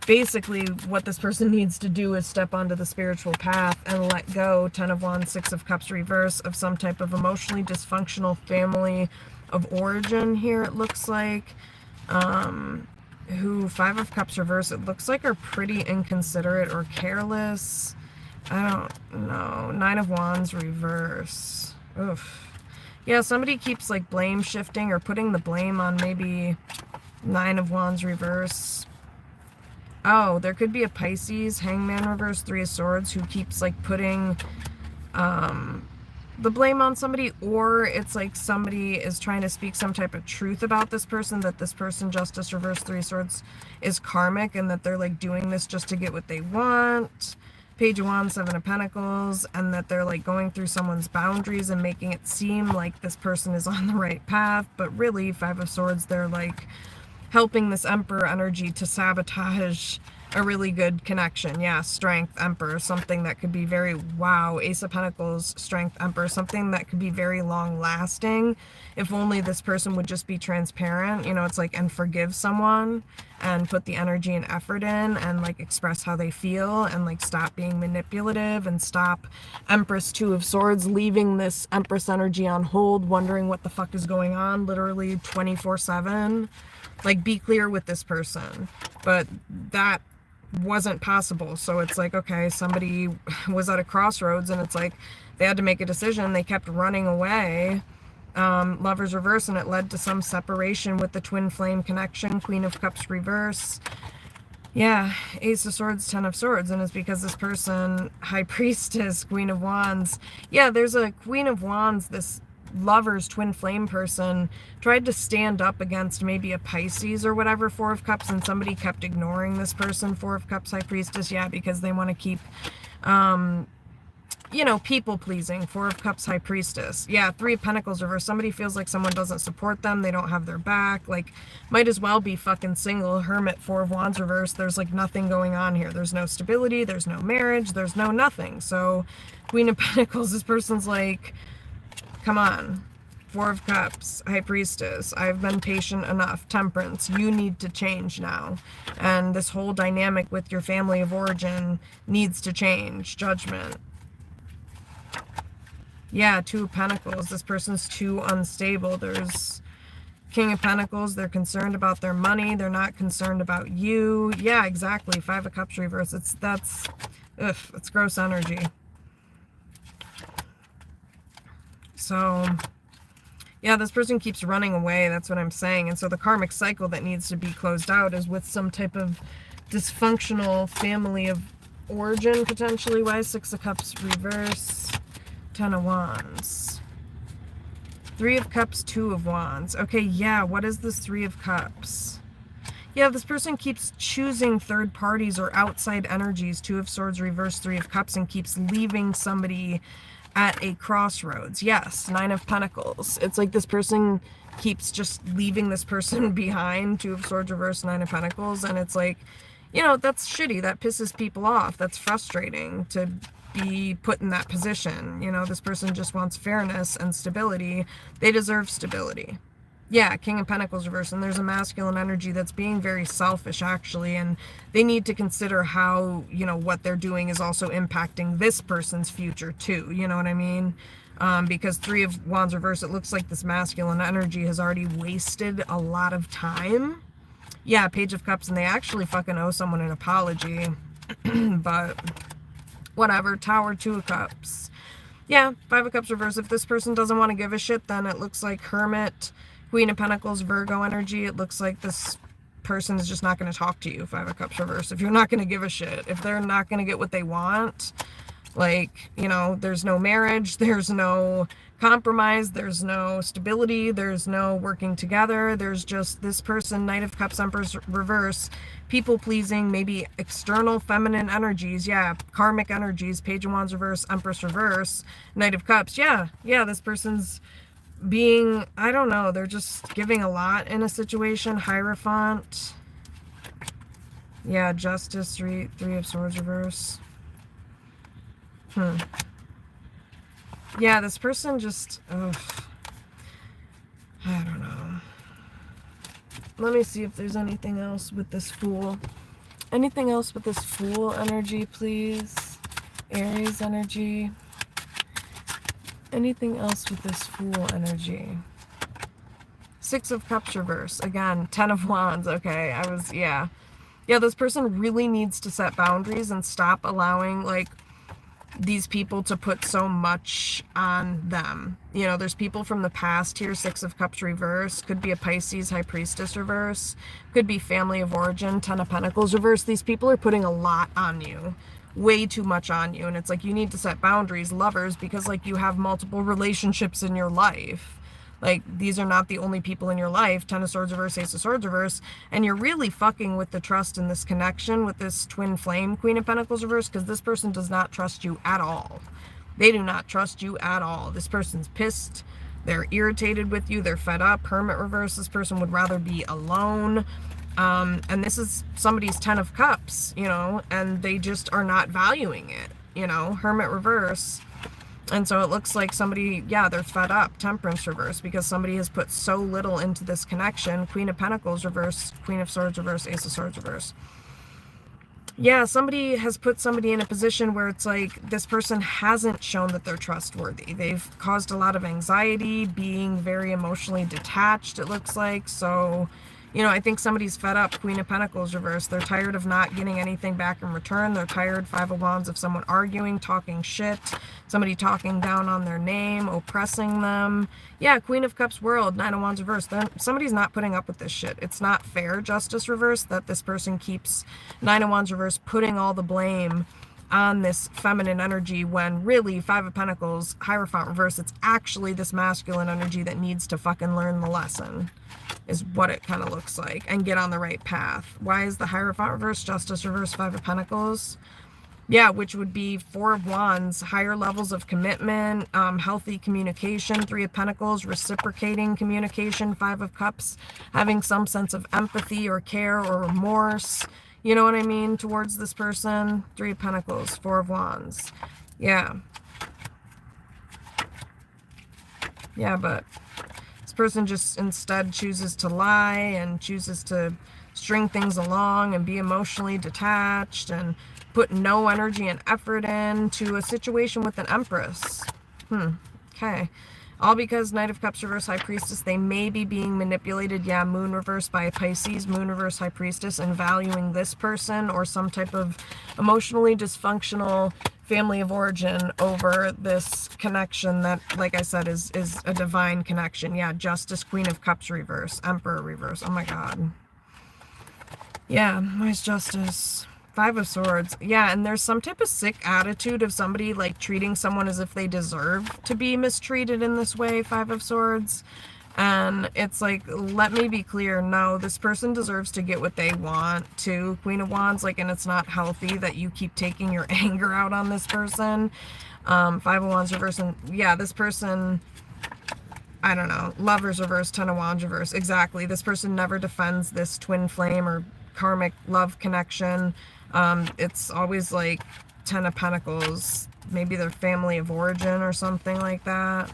basically what this person needs to do is step onto the spiritual path and let go, Ten of Wands, Six of Cups reverse, of some type of emotionally dysfunctional family of origin here, it looks like. Who, Five of Cups reverse, it looks like are pretty inconsiderate or careless. I don't know. Nine of Wands reverse. Oof. Yeah, somebody keeps like blame shifting or putting the blame on maybe Nine of Wands reverse. Oh, there could be a Pisces, Hangman reverse, Three of Swords, who keeps like putting the blame on somebody, or it's like somebody is trying to speak some type of truth about this person, that this person, Justice reverse, Three of Swords, is karmic, and that they're like doing this just to get what they want. Page of Wands, Seven of Pentacles, and that they're like going through someone's boundaries and making it seem like this person is on the right path, but really, Five of Swords, they're like helping this Emperor energy to sabotage a really good connection. Yeah, Strength, Emperor, something that could be very, wow, Ace of Pentacles, Strength, Emperor, something that could be very long lasting if only this person would just be transparent, you know, it's like, and forgive someone and put the energy and effort in and like express how they feel and like stop being manipulative and stop Empress, Two of Swords, leaving this Empress energy on hold, wondering what the fuck is going on, literally 24/7. Like, be clear with this person. But that wasn't possible. So it's like, okay, somebody was at a crossroads and it's like they had to make a decision. They kept running away. Lovers reverse, and it led to some separation with the twin flame connection. Queen of Cups reverse. Yeah, Ace of Swords, Ten of Swords, and it's because this person, High Priestess, Queen of Wands. Yeah, there's a Queen of Wands, this Lovers twin flame person tried to stand up against maybe a Pisces or whatever, Four of Cups, and somebody kept ignoring this person, Four of Cups, High Priestess. Yeah, because they want to keep you know, people pleasing, Four of Cups, High Priestess. Yeah, Three of Pentacles reverse. Somebody feels like someone doesn't support them, they don't have their back, like might as well be fucking single. Hermit, Four of Wands reverse. There's like nothing going on here. There's no stability, there's no marriage, there's no nothing. So Queen of Pentacles, this person's like, come on, Four of Cups, High Priestess. I've been patient enough. Temperance. You need to change now. And this whole dynamic with your family of origin needs to change. Judgment. Yeah, Two of Pentacles. This person's too unstable. There's King of Pentacles. They're concerned about their money. They're not concerned about you. Yeah, exactly. Five of Cups reverse. That's gross energy. So, yeah, this person keeps running away. That's what I'm saying. And so the karmic cycle that needs to be closed out is with some type of dysfunctional family of origin, potentially. Why is Six of Cups reverse? Ten of Wands. Three of Cups, Two of Wands. Okay, yeah, what is this Three of Cups? Yeah, this person keeps choosing third parties or outside energies. Two of Swords reverse, Three of Cups, and keeps leaving somebody at a crossroads. Yes, Nine of Pentacles. It's like this person keeps just leaving this person behind. Two of Swords reverse, Nine of Pentacles. And it's like, you know, that's shitty. That pisses people off. That's frustrating to be put in that position. You know, this person just wants fairness and stability. They deserve stability. Yeah, King of Pentacles reverse, and there's a masculine energy that's being very selfish, actually, and they need to consider how, you know, what they're doing is also impacting this person's future, too, you know what I mean? Because Three of Wands reverse, it looks like this masculine energy has already wasted a lot of time. Yeah, Page of Cups, and they actually fucking owe someone an apology, but whatever. Tower, Two of Cups. Yeah, Five of Cups reverse. If this person doesn't want to give a shit, then it looks like Hermit, Queen of Pentacles, Virgo energy. It looks like this person is just not going to talk to you, Five of Cups reverse. If you're not going to give a shit, if they're not going to get what they want, like, you know, there's no marriage, there's no compromise, there's no stability, there's no working together, there's just this person, Knight of Cups, Empress reverse, people pleasing, maybe external feminine energies, yeah, karmic energies, Page of Wands reverse, Empress reverse, Knight of Cups, yeah, this person's being, I don't know, they're just giving a lot in a situation. Hierophant, yeah, Justice, Three of Swords reverse. Yeah, this person just, ugh, I don't know. Let me see if there's anything else with this Fool. Anything else with this Fool energy, please? Aries energy. Anything else with this Fool energy? Six of Cups reverse. Again, Ten of Wands. Okay, yeah. Yeah, this person really needs to set boundaries and stop allowing, like, these people to put so much on them. You know, there's people from the past here. Six of Cups reverse. Could be a Pisces, High Priestess reverse. Could be family of origin, Ten of Pentacles reverse. These people are putting a lot on you. Way too much on you. And it's like, you need to set boundaries, lovers, because, like, you have multiple relationships in your life. Like, these are not the only people in your life. Ten of Swords reverse, Ace of Swords reverse. And you're really fucking with the trust in this connection with this twin flame, Queen of Pentacles reverse, because this person does not trust you at all. They do not trust you at all. This person's pissed. They're irritated with you. They're fed up. Hermit reverse. This person would rather be alone. And this is somebody's Ten of Cups, you know, and they just are not valuing it, you know, Hermit reverse. And so it looks like somebody, yeah, they're fed up. Temperance reverse, because somebody has put so little into this connection. Queen of Pentacles reverse, Queen of Swords reverse, Ace of Swords reverse. Yeah, somebody has put somebody in a position where it's like this person hasn't shown that they're trustworthy. They've caused a lot of anxiety, being very emotionally detached, it looks like. So, you know, I think somebody's fed up. Queen of Pentacles reverse. They're tired of not getting anything back in return. They're tired, Five of Wands, of someone arguing, talking shit, somebody talking down on their name, oppressing them. Yeah, Queen of Cups world, Nine of Wands reverse. Somebody's not putting up with this shit. It's not fair, Justice reverse, that this person keeps, Nine of Wands reverse, putting all the blame on this feminine energy when really, Five of Pentacles, Hierophant reverse, it's actually this masculine energy that needs to fucking learn the lesson, is what it kind of looks like, and get on the right path. Why is the Hierophant reverse, Justice reverse, Five of Pentacles? Yeah, which would be Four of Wands, higher levels of commitment, healthy communication, Three of Pentacles, reciprocating communication, Five of Cups, having some sense of empathy or care or remorse, you know what I mean, towards this person. Three of Pentacles, Four of Wands. Yeah. Yeah, but person just instead chooses to lie and chooses to string things along and be emotionally detached and put no energy and effort into a situation with an Empress. Okay. All because Knight of Cups reverse, High Priestess, they may be being manipulated, yeah, Moon reverse by a Pisces, Moon reverse, High Priestess, and valuing this person or some type of emotionally dysfunctional family of origin over this connection that, like I said, is a divine connection. Yeah, Justice, Queen of Cups reverse, Emperor reverse. Oh my God. Yeah, where's Justice? Five of Swords. Yeah, and there's some type of sick attitude of somebody like treating someone as if they deserve to be mistreated in this way, Five of Swords. And it's like, let me be clear, no, this person deserves to get what they want too, Queen of Wands, like, and it's not healthy that you keep taking your anger out on this person. Five of Wands reverse, and yeah, this person, I don't know, Lovers reverse, Ten of Wands reverse, exactly. This person never defends this twin flame or karmic love connection. It's always like Ten of Pentacles, maybe their family of origin or something like that.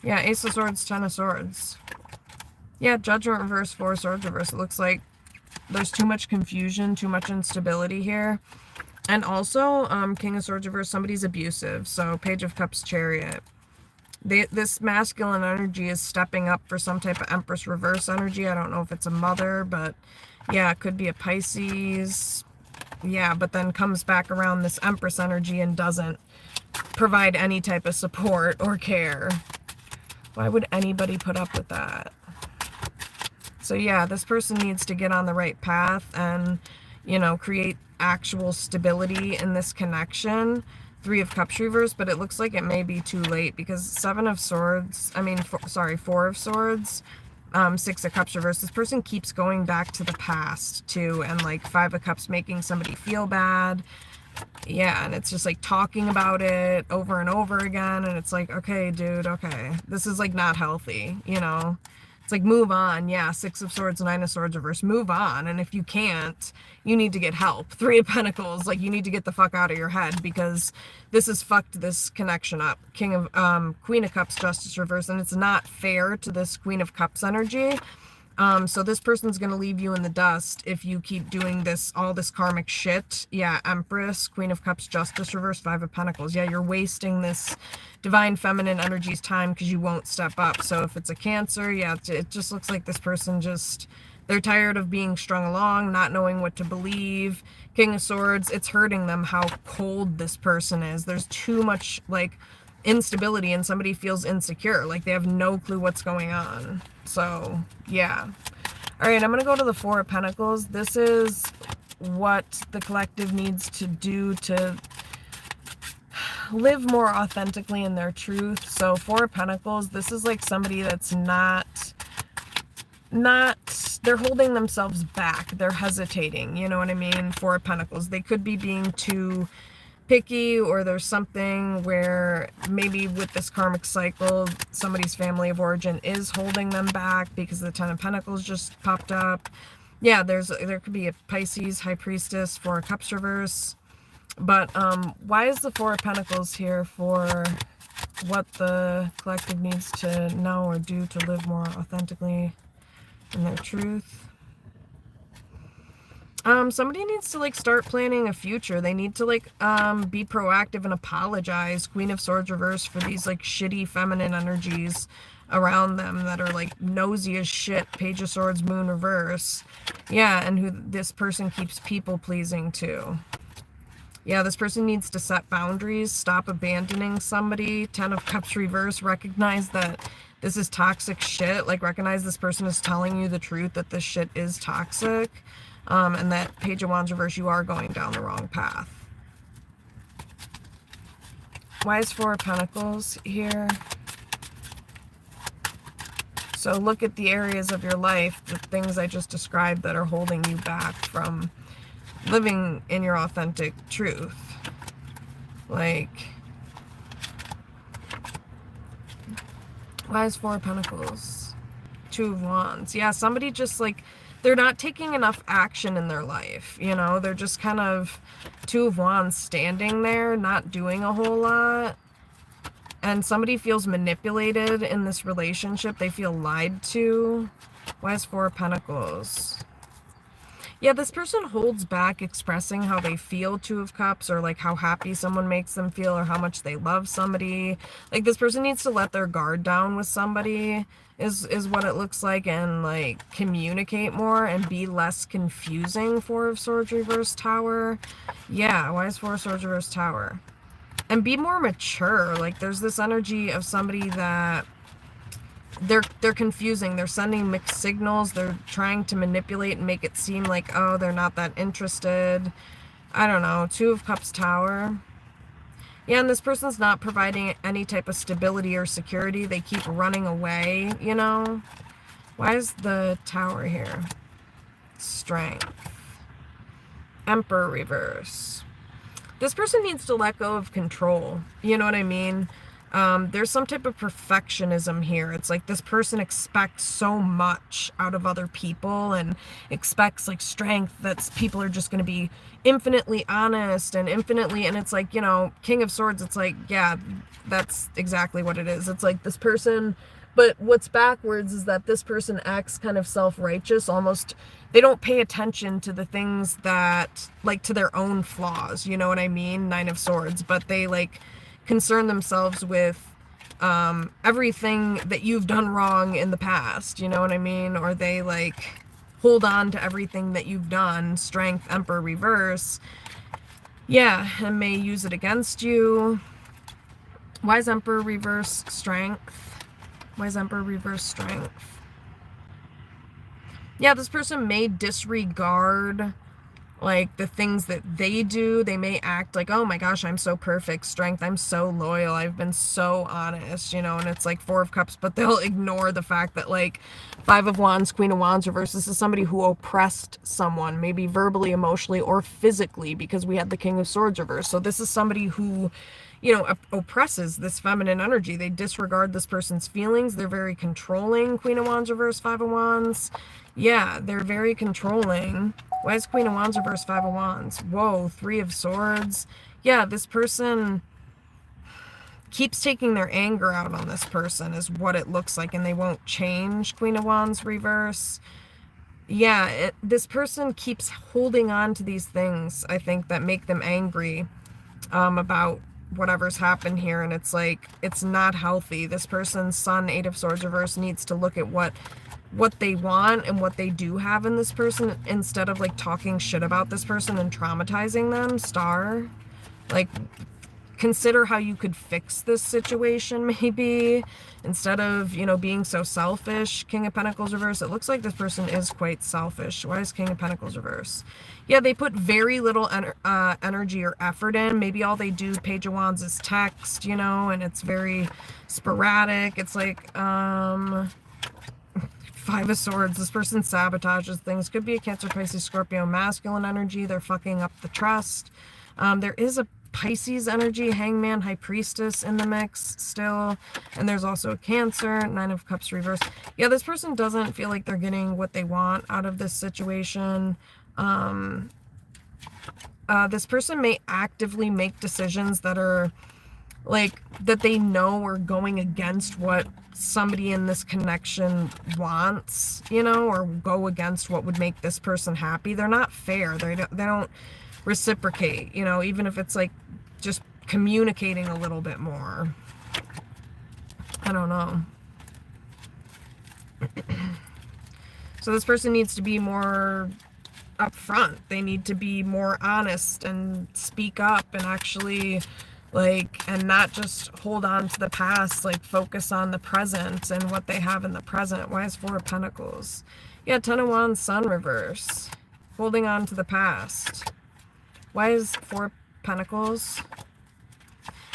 Yeah, Ace of Swords, Ten of Swords. Yeah, Judgment reverse, Four of Swords reverse. It looks like there's too much confusion, too much instability here. And also, King of Swords reverse, somebody's abusive. So, Page of Cups, Chariot. This masculine energy is stepping up for some type of Empress reverse energy. I don't know if it's a mother, but yeah, it could be a Pisces. Yeah, but then comes back around this Empress energy and doesn't provide any type of support or care. Why would anybody put up with that? So yeah, this person needs to get on the right path and, you know, create actual stability in this connection. Three of Cups reverse, but it looks like it may be too late because Seven of Swords, Four of Swords, Six of Cups reverse. This person keeps going back to the past too, and like Five of Cups making somebody feel bad. Yeah, and it's just like talking about it over and over again, and it's like, okay, dude, okay, this is like not healthy, you know? It's like, move on. Yeah, Six of Swords, Nine of Swords reverse, move on. And if you can't, you need to get help. Three of Pentacles, like, you need to get the fuck out of your head because this has fucked this connection up. Queen of Cups, Justice reverse, and it's not fair to this Queen of Cups energy. So this person's gonna leave you in the dust if you keep doing this, all this karmic shit. Yeah, Empress, Queen of Cups, Justice reverse, Five of Pentacles. Yeah, you're wasting this divine feminine energy's time because you won't step up. So if it's a Cancer, yeah, it just looks like this person just, they're tired of being strung along, not knowing what to believe. King of Swords, it's hurting them how cold this person is. There's too much, like, instability and somebody feels insecure, like they have no clue what's going on. So yeah, all right, I'm gonna go to the Four of Pentacles. This is what the collective needs to do to live more authentically in their truth. So Four of Pentacles, this is like somebody that's not, they're holding themselves back, they're hesitating, you know what I mean? Four of Pentacles, they could be being too picky, or there's something where maybe with this karmic cycle somebody's family of origin is holding them back because the Ten of Pentacles just popped up. Yeah, there could be a Pisces, High Priestess, Four of Cups reverse. But why is the Four of Pentacles here for what the collective needs to know or do to live more authentically in their truth? Somebody needs to, like, start planning a future. They need to, like, be proactive and apologize. Queen of Swords reverse, for these, like, shitty feminine energies around them that are, like, nosy as shit. Page of Swords, Moon reverse. Yeah, and who this person keeps people-pleasing too. Yeah, this person needs to set boundaries, stop abandoning somebody. Ten of Cups reverse, recognize that this is toxic shit. Like, recognize this person is telling you the truth, that this shit is toxic. And that Page of Wands reverse, you are going down the wrong path. Why is Four of Pentacles here? So look at the areas of your life, the things I just described that are holding you back from living in your authentic truth. Like, why is Four of Pentacles? Two of Wands. Yeah, somebody just, like, they're not taking enough action in their life, you know? They're just kind of Two of Wands standing there, not doing a whole lot. And somebody feels manipulated in this relationship. They feel lied to. Why is Four of Pentacles? Yeah, this person holds back expressing how they feel, Two of Cups, or like how happy someone makes them feel, or how much they love somebody. Like, this person needs to let their guard down with somebody, is what it looks like, and like communicate more and be less confusing. Four of Swords reverse Tower. Yeah, why is Four of Swords reverse Tower? And be more mature. Like, there's this energy of somebody that they're confusing. They're sending mixed signals. They're trying to manipulate and make it seem like, oh, they're not that interested. I don't know. Two of Cups Tower. Yeah, and this person's not providing any type of stability or security. They keep running away, you know? Why is the Tower here? Strength. Emperor reverse. This person needs to let go of control. You know what I mean? There's some type of perfectionism here. It's like this person expects so much out of other people and expects like strength that people are just going to be infinitely honest and infinitely, and it's like, you know, King of Swords, it's like, yeah, that's exactly what it is. It's like this person, but what's backwards is that this person acts kind of self-righteous, almost. They don't pay attention to the things that, like, to their own flaws, you know what I mean? Nine of Swords, but they like concern themselves with everything that you've done wrong in the past, you know what I mean? Or they like hold on to everything that you've done. Strength, Emperor reverse. Yeah, and may use it against you. Why is Emperor reverse Strength? Why is Emperor reverse Strength? Yeah, this person may disregard like the things that they do. They may act like, oh my gosh, I'm so perfect. Strength, I'm so loyal, I've been so honest, you know, and it's like Four of Cups, but they'll ignore the fact that like Five of Wands, Queen of Wands reverse, this is somebody who oppressed someone, maybe verbally, emotionally, or physically, because we had the King of Swords reverse. So this is somebody who, you know, oppresses this feminine energy. They disregard this person's feelings. They're very controlling. Queen of Wands reverse, Five of Wands. Yeah, they're very controlling. Why is Queen of Wands reverse, Five of Wands? Whoa, Three of Swords. Yeah, this person keeps taking their anger out on this person is what it looks like, and they won't change. Queen of Wands reverse. Yeah, this person keeps holding on to these things, I think, that make them angry about whatever's happened here, and it's like, it's not healthy. This person's Sun, Eight of Swords reverse, needs to look at what they want and what they do have in this person, instead of like talking shit about this person and traumatizing them. Star, like, consider how you could fix this situation, maybe, instead of, you know, being so selfish. King of Pentacles reverse. It looks like this person is quite selfish. Why is King of Pentacles reverse? Yeah, they put very little energy or effort in. Maybe all they do, Page of Wands, is text, you know, and it's very sporadic. It's like, Five of Swords, this person sabotages things. Could be a Cancer, Pisces, Scorpio, masculine energy. They're fucking up the trust. There is a Pisces energy, Hangman, High Priestess in the mix still. And there's also a Cancer, Nine of Cups reverse. Yeah, this person doesn't feel like they're getting what they want out of this situation. This person may actively make decisions that are like, that they know are going against what somebody in this connection wants, you know, or go against what would make this person happy. They're not fair. They don't reciprocate, you know, even if it's like just communicating a little bit more. I don't know. So this person needs to be more upfront. They need to be more honest and speak up and actually, like, and not just hold on to the past, like focus on the present and what they have in the present. Why is Four of Pentacles? Yeah, Ten of Wands, Sun reverse. Holding on to the past. Why is Four of Pentacles?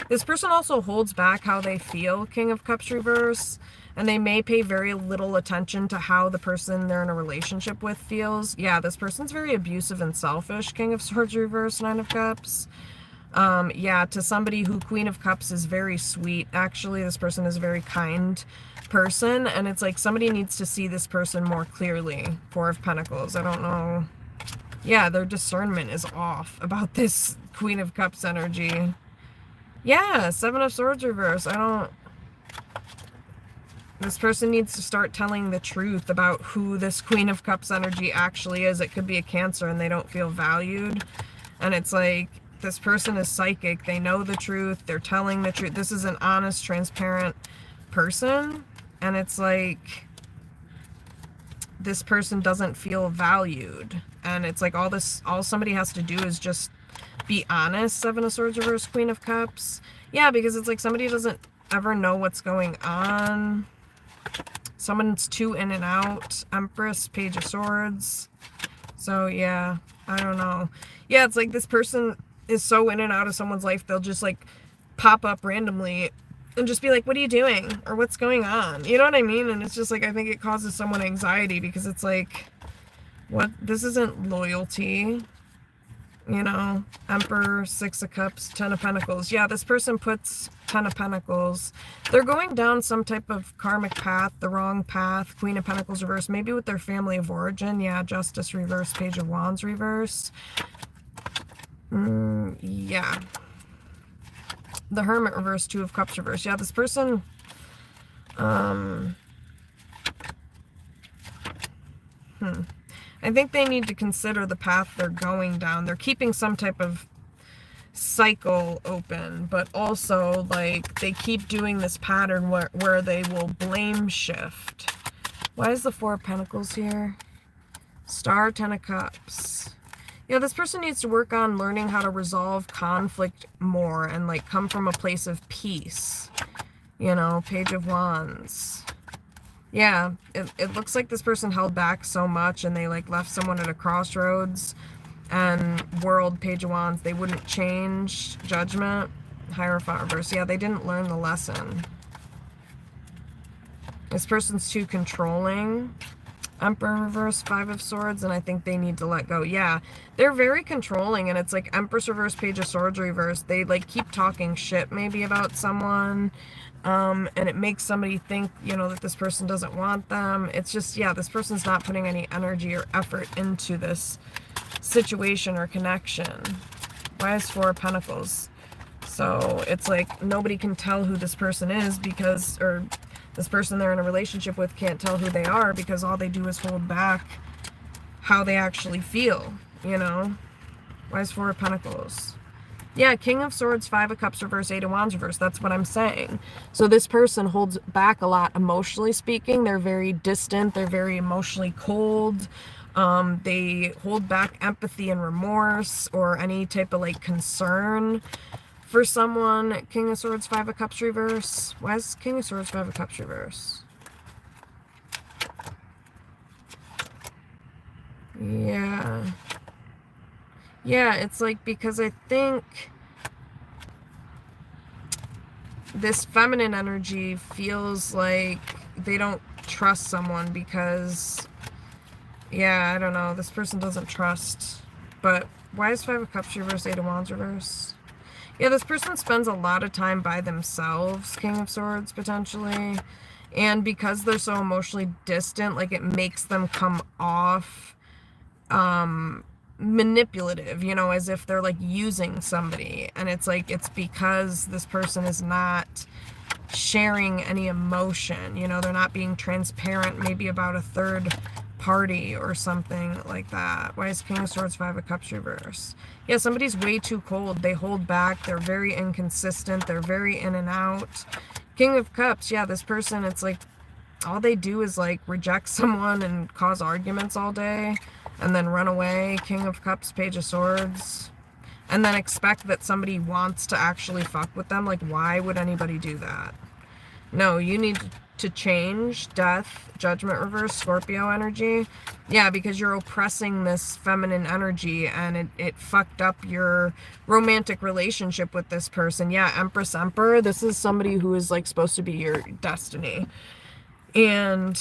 This person also holds back how they feel, King of Cups reverse, and they may pay very little attention to how the person they're in a relationship with feels. Yeah, this person's very abusive and selfish, King of Swords reverse, Nine of Cups. Yeah, to somebody who Queen of Cups is very sweet. Actually, this person is a very kind person, and it's like somebody needs to see this person more clearly. Four of Pentacles. I don't know. Yeah, their discernment is off about this Queen of Cups energy. Yeah, Seven of Swords reverse. This person needs to start telling the truth about who this Queen of Cups energy actually is. It could be a Cancer and they don't feel valued. And it's like, this person is psychic. They know the truth. They're telling the truth. This is an honest, transparent person. And it's like, this person doesn't feel valued. And it's like all somebody has to do is just be honest. Seven of Swords reverse, Queen of Cups. Yeah, because it's like somebody doesn't ever know what's going on. Someone's too in and out. Empress, Page of Swords. So yeah, I don't know. Yeah, it's like this person is so in and out of someone's life, they'll just like pop up randomly and just be like, what are you doing? Or what's going on? You know what I mean? And it's just like, I think it causes someone anxiety because it's like, what? This isn't loyalty. You know, Emperor, Six of Cups, Ten of Pentacles. Yeah, this person puts Ten of Pentacles. They're going down some type of karmic path, the wrong path. Queen of Pentacles reverse, maybe with their family of origin. Yeah, Justice reverse, Page of Wands reverse. Yeah. The Hermit reverse, Two of Cups reverse. Yeah, this person... I think they need to consider the path they're going down. They're keeping some type of cycle open, but also like they keep doing this pattern where they will blame shift. Why is the Four of Pentacles here? Star, Ten of Cups. Yeah, this person needs to work on learning how to resolve conflict more and like come from a place of peace. You know, Page of Wands. Yeah, it looks like this person held back so much and they like left someone at a crossroads. And World, Page of Wands, they wouldn't change. Judgment, Hierophant reverse. Yeah, they didn't learn the lesson. This person's too controlling. Emperor reverse, Five of Swords, and I think they need to let go. Yeah, they're very controlling, and it's like Empress reverse, Page of Swords reverse. They like keep talking shit maybe about someone. And it makes somebody think, you know, that this person doesn't want them. It's just, yeah, this person's not putting any energy or effort into this situation or connection. Why is Four of Pentacles? So it's like nobody can tell who this person is because, or this person they're in a relationship with can't tell who they are because all they do is hold back how they actually feel, you know? Why is Four of Pentacles? Yeah, King of Swords, Five of Cups reverse, Eight of Wands reverse. That's what I'm saying. So this person holds back a lot emotionally speaking. They're very distant. They're very emotionally cold. They hold back empathy and remorse or any type of like concern for someone. King of Swords, Five of Cups reverse. Why is King of Swords, Five of Cups reverse? Yeah. Yeah, it's like because I think this feminine energy feels like they don't trust someone because, yeah, I don't know, this person doesn't trust. But why is Five of Cups reverse, Eight of Wands reverse? Yeah, this person spends a lot of time by themselves, King of Swords, potentially. And because they're so emotionally distant, like, it makes them come off manipulative, you know, as if they're, like, using somebody. And it's like, it's because this person is not sharing any emotion, you know, they're not being transparent maybe about a third party or something like that. Why is King of Swords, Five of Cups reverse? Yeah, somebody's way too cold. They hold back. They're very inconsistent. They're very in and out. King of Cups, yeah, this person, it's like all they do is like reject someone and cause arguments all day and then run away. King of Cups, Page of Swords. And then expect that somebody wants to actually fuck with them. Like, why would anybody do that? No, you need to change. Death, Judgment reverse, Scorpio energy. Yeah, because you're oppressing this feminine energy and it fucked up your romantic relationship with this person. Yeah, Empress, Emperor. This is somebody who is like supposed to be your destiny. And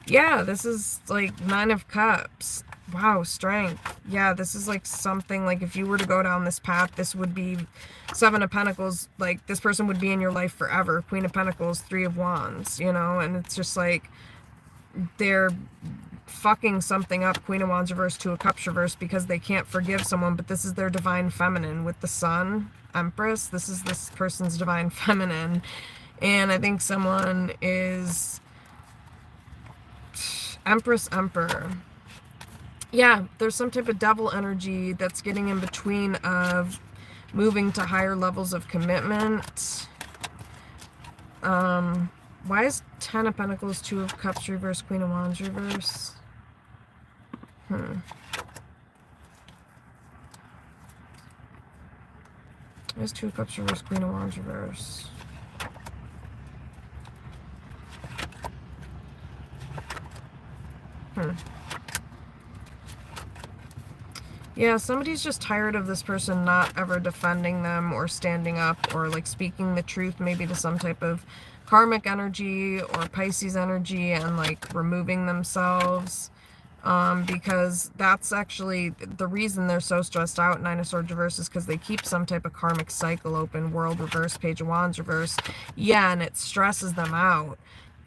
yeah, this is like Nine of Cups. Wow, strength. Yeah, this is like something, like if you were to go down this path, this would be Seven of Pentacles. Like this person would be in your life forever. Queen of Pentacles, Three of Wands, you know, and it's just like they're fucking something up. Queen of Wands reverse, Two of Cups reverse, because they can't forgive someone, but this is their divine feminine with the Sun, Empress. This is this person's divine feminine. And I think someone is Empress, Emperor. Yeah, there's some type of devil energy that's getting in between of moving to higher levels of commitment. Why is Ten of Pentacles, Two of Cups reverse, Queen of Wands reverse? Why is Two of Cups reverse, Queen of Wands reverse? Yeah, somebody's just tired of this person not ever defending them or standing up or like speaking the truth, maybe to some type of karmic energy or Pisces energy, and like removing themselves, because that's actually the reason they're so stressed out. Nine of Swords reverse is because they keep some type of karmic cycle open. World reverse, Page of Wands reverse. Yeah, and it stresses them out.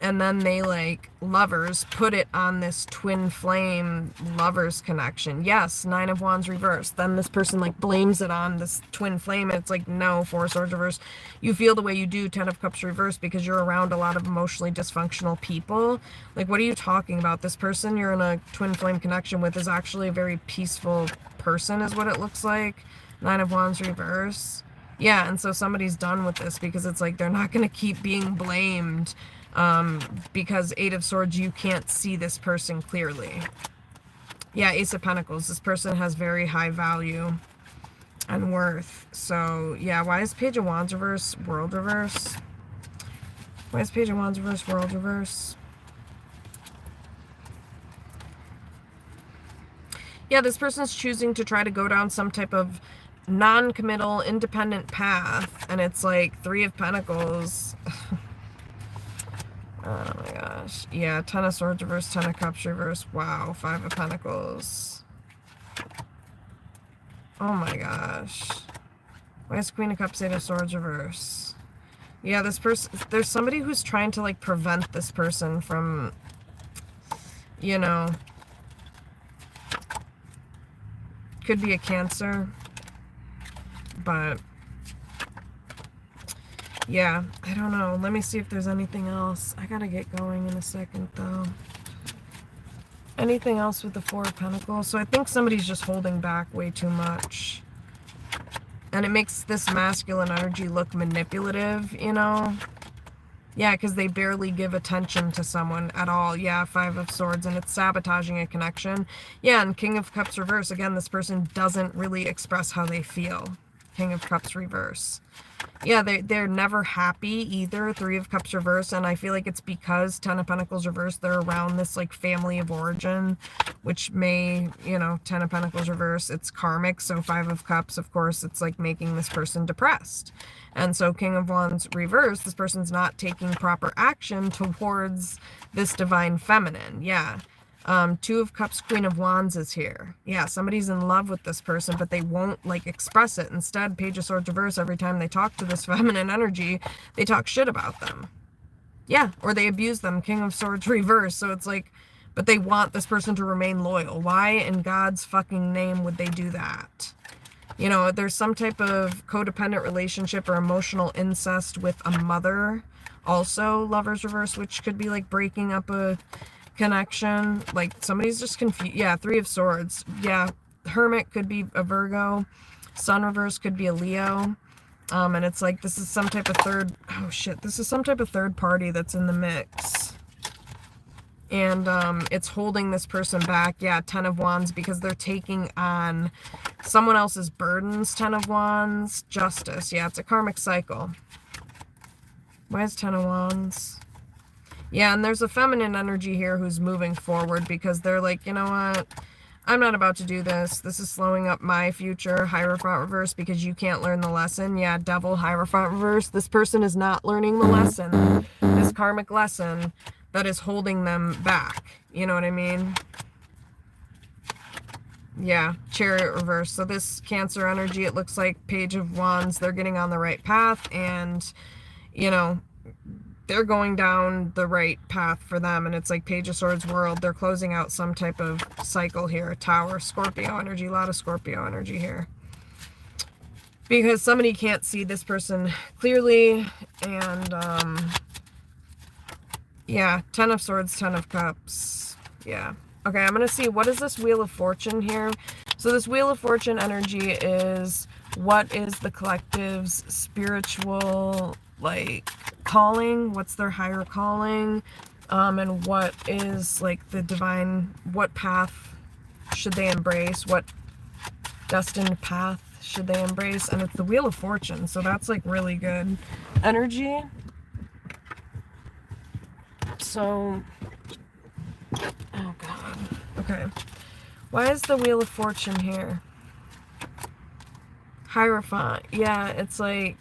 And then they, like, lovers, put it on this twin flame lovers connection. Yes, Nine of Wands reverse. Then this person, like, blames it on this twin flame. And it's like, no, Four of Swords reverse. You feel the way you do, Ten of Cups reverse, because you're around a lot of emotionally dysfunctional people. Like, what are you talking about? This person you're in a twin flame connection with is actually a very peaceful person, is what it looks like. Nine of Wands reverse. Yeah, and so somebody's done with this, because it's like they're not going to keep being blamed. Because Eight of Swords, you can't see this person clearly. Yeah, Ace of Pentacles, this person has very high value and worth. So yeah, why is Page of Wands reverse, World reverse? Why is Page of Wands reverse, World reverse? Yeah, this person's choosing to try to go down some type of non-committal, independent path, and it's like Three of Pentacles. Oh my gosh. Yeah, Ten of Swords reverse, Ten of Cups reverse. Wow, Five of Pentacles. Oh my gosh. Why is Queen of Cups, Eight of Swords reverse? Yeah, this person, there's somebody who's trying to, like, prevent this person from, you know, could be a Cancer, but yeah, I don't know. Let me see if there's anything else. I gotta get going in a second, though. Anything else with the Four of Pentacles? So I think somebody's just holding back way too much. And it makes this masculine energy look manipulative, you know? Yeah, because they barely give attention to someone at all. Yeah, Five of Swords, and it's sabotaging a connection. Yeah, and King of Cups reverse. Again, this person doesn't really express how they feel. King of Cups reverse. Yeah, they're never happy either. Three of Cups reverse, and I feel like it's because Ten of Pentacles reverse, they're around this, like, family of origin, which may, you know, Ten of Pentacles reverse, it's karmic, so Five of Cups, of course, it's, like, making this person depressed. And so King of Wands reverse, this person's not taking proper action towards this divine feminine. Yeah. Two of Cups, Queen of Wands is here. Yeah, somebody's in love with this person, but they won't, like, express it. Instead, Page of Swords reverse, every time they talk to this feminine energy, they talk shit about them. Yeah, or they abuse them. King of Swords reverse. So it's like, but they want this person to remain loyal. Why in God's fucking name would they do that? You know, there's some type of codependent relationship or emotional incest with a mother. Also, Lovers reverse, which could be like breaking up a connection. Like somebody's just confused. Yeah, Three of Swords. Yeah, Hermit could be a Virgo. Sun reverse could be a Leo. And it's like this is some type of third, oh shit, this is some type of third party that's in the mix. And it's holding this person back. Yeah, Ten of Wands, because they're taking on someone else's burdens. Ten of Wands, Justice. Yeah, it's a karmic cycle. Why is Ten of Wands? Yeah, and there's a feminine energy here who's moving forward because they're like, you know what? I'm not about to do this. This is slowing up my future. Hierophant reverse, because you can't learn the lesson. Yeah, Devil, Hierophant reverse. This person is not learning the lesson. This karmic lesson that is holding them back. You know what I mean? Yeah, Chariot reverse. So this Cancer energy, it looks like Page of Wands. They're getting on the right path, and, you know, they're going down the right path for them. And it's like Page of Swords world. They're closing out some type of cycle here. Tower, Scorpio energy. A lot of Scorpio energy here. Because somebody can't see this person clearly. And, yeah, Ten of Swords, Ten of Cups. Yeah. Okay, I'm going to see, what is this Wheel of Fortune here? So this Wheel of Fortune energy is, what is the collective's spiritual, like, calling? What's their higher calling? And what is, like, the divine, what path should they embrace? What destined path should they embrace? And it's the Wheel of Fortune, so that's, like, really good energy. So, oh god. Okay. Why is the Wheel of Fortune here? Hierophant. Yeah, it's like,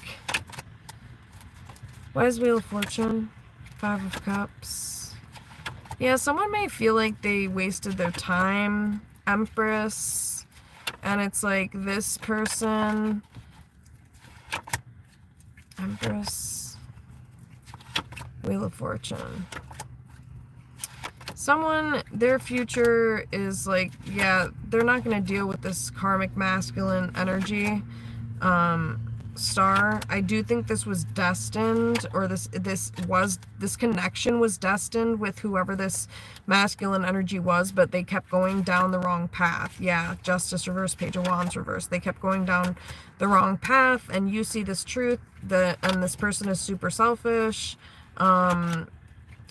why is Wheel of Fortune? Five of Cups. Yeah, someone may feel like they wasted their time. Empress. And it's like this person. Empress. Wheel of Fortune. Someone, their future is like, yeah, they're not going to deal with this karmic masculine energy. Star. I do think this was destined, or this connection was destined with whoever this masculine energy was, but they kept going down the wrong path. Yeah, Justice reverse, Page of Wands reverse. They kept going down the wrong path, and you see this truth, and this person is super selfish.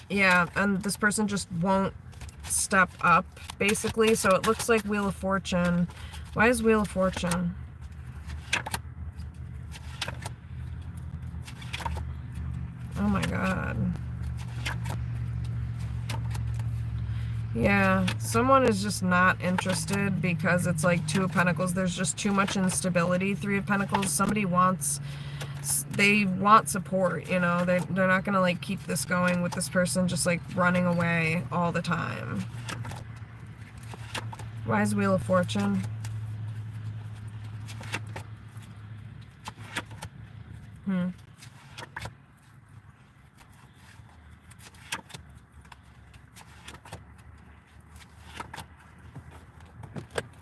Yeah, and this person just won't step up, basically. So it looks like Wheel of Fortune. Why is Wheel of Fortune? Oh my god. Yeah, someone is just not interested because it's like Two of Pentacles. There's just too much instability. Three of Pentacles. Somebody wants, they want support, you know. They're not going to like keep this going with this person just like running away all the time. Why is Wheel of Fortune?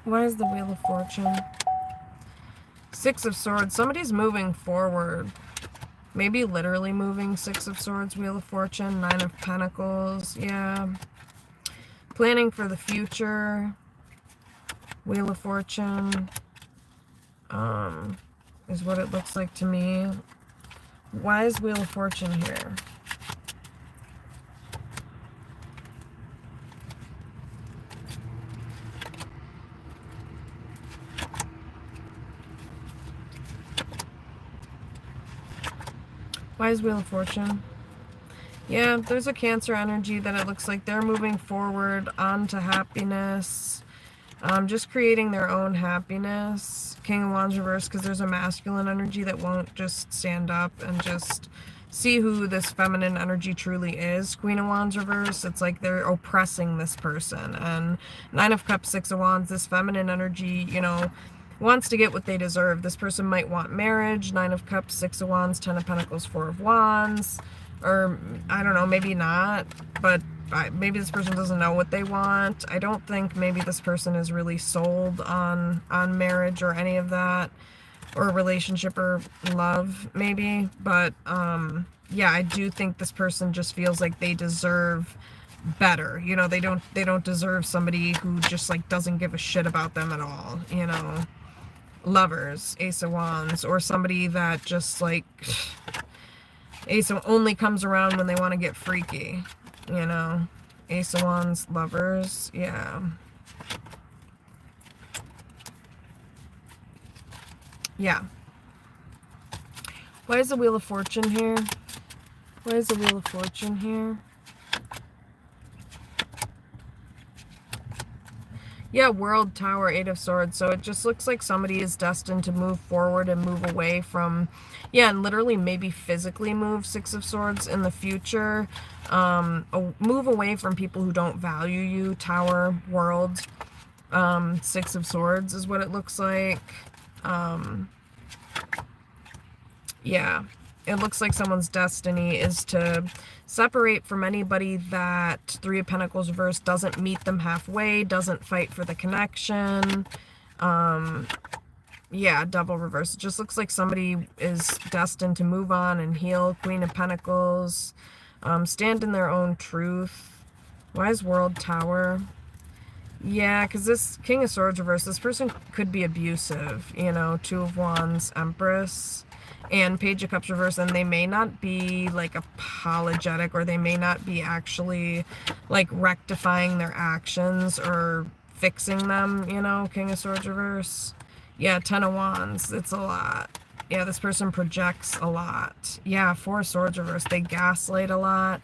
Why is the Wheel of Fortune? Six of Swords. Somebody's moving forward. Maybe literally moving. Six of Swords, Wheel of Fortune, Nine of Pentacles. Yeah. Planning for the future. Wheel of Fortune. Is what it looks like to me. Why is Wheel of Fortune here? Why is Wheel of Fortune? Yeah, there's a Cancer energy that it looks like they're moving forward onto happiness. Just creating their own happiness. King of Wands reverse, because there's a masculine energy that won't just stand up and just see who this feminine energy truly is. Queen of Wands reverse, it's like they're oppressing this person. And Nine of Cups, Six of Wands, this feminine energy, you know, wants to get what they deserve. This person might want marriage. Nine of Cups, Six of Wands, Ten of Pentacles, Four of Wands. Or, I don't know, maybe not, but maybe this person doesn't know what they want. I don't think maybe this person is really sold on marriage or any of that, or relationship or love, maybe. But, yeah, I do think this person just feels like they deserve better. You know, they don't deserve somebody who just, like, doesn't give a shit about them at all, you know. Lovers, Ace of Wands, or somebody that just, like, Ace of only comes around when they want to get freaky, you know. Ace of Wands, lovers, yeah. Yeah. Why is the Wheel of Fortune here? Why is the Wheel of Fortune here? Yeah, World, Tower, Eight of Swords. So it just looks like somebody is destined to move forward and move away from, yeah, and literally maybe physically move, Six of Swords, in the future. Move away from people who don't value you, Tower, World. Six of Swords is what it looks like. Yeah, it looks like someone's destiny is to separate from anybody that Three of Pentacles reverse doesn't meet them halfway, doesn't fight for the connection. Yeah, double reverse. It just looks like somebody is destined to move on and heal. Queen of Pentacles. Stand in their own truth. Wise World Tower. Yeah, because this King of Swords reverse, this person could be abusive, you know, Two of Wands, Empress, and Page of Cups reverse, and they may not be, like, apologetic, or they may not be actually, like, rectifying their actions or fixing them, you know, King of Swords reverse. Yeah, Ten of Wands, it's a lot. Yeah, this person projects a lot. Yeah, Four of Swords reverse, they gaslight a lot.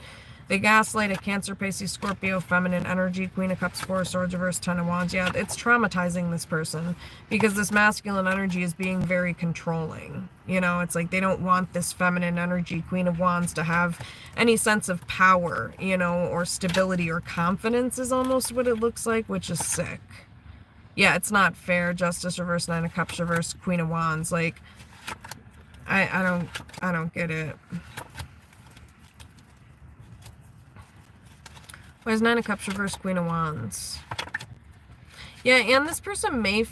They gaslight a Cancer, Pisces, Scorpio, feminine energy, Queen of Cups, Four of Swords reverse, Ten of Wands. Yeah, it's traumatizing this person because this masculine energy is being very controlling. You know, it's like they don't want this feminine energy, Queen of Wands, to have any sense of power, you know, or stability or confidence is almost what it looks like, which is sick. Yeah, it's not fair. Justice reverse, Nine of Cups reverse, Queen of Wands. Like, I don't get it. Why is Nine of Cups reverse, Queen of Wands? Yeah, and this person may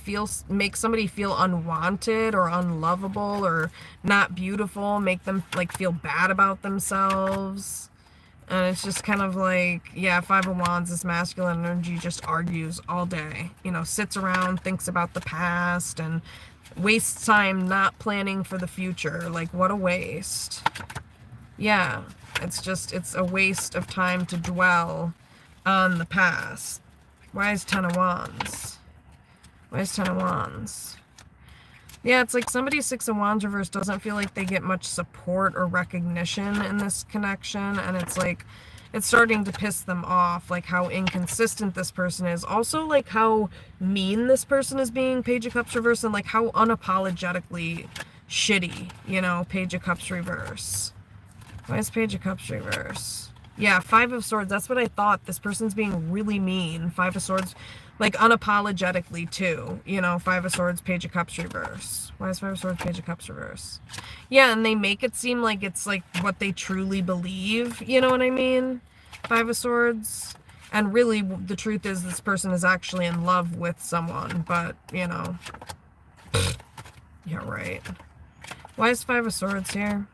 make somebody feel unwanted or unlovable or not beautiful, make them like feel bad about themselves. And it's just kind of like, yeah, Five of Wands, this masculine energy just argues all day. You know, sits around, thinks about the past, and wastes time not planning for the future. Like, what a waste. Yeah, it's a waste of time to dwell on the past. Why is Ten of Wands? Why is Ten of Wands? Yeah, it's like somebody Six of Wands reverse doesn't feel like they get much support or recognition in this connection, and it's like, it's starting to piss them off, like how inconsistent this person is. Also, like how mean this person is being, Page of Cups reverse, and like how unapologetically shitty, you know, Page of Cups reverse. Why is Page of Cups reverse? Yeah, Five of Swords. That's what I thought. This person's being really mean. Five of Swords, like unapologetically too. You know, Five of Swords, Page of Cups reverse. Why is Five of Swords, Page of Cups reverse? Yeah, and they make it seem like it's like what they truly believe. You know what I mean? Five of Swords. And really, the truth is this person is actually in love with someone. But, you know. Yeah, right. Why is Five of Swords here?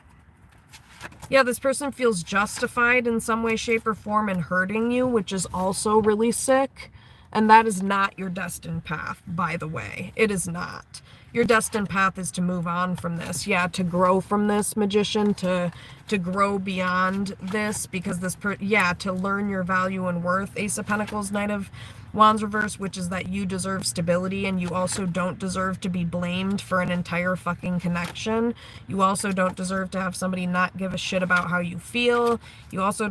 Yeah, this person feels justified in some way, shape, or form in hurting you, which is also really sick. And that is not your destined path, by the way. It is not. Your destined path is to move on from this. Yeah, to grow from this, Magician, to grow beyond this, because to learn your value and worth. Ace of Pentacles, Knight of Wands reverse, which is that you deserve stability, and you also don't deserve to be blamed for an entire fucking connection. You also don't deserve to have somebody not give a shit about how you feel. You also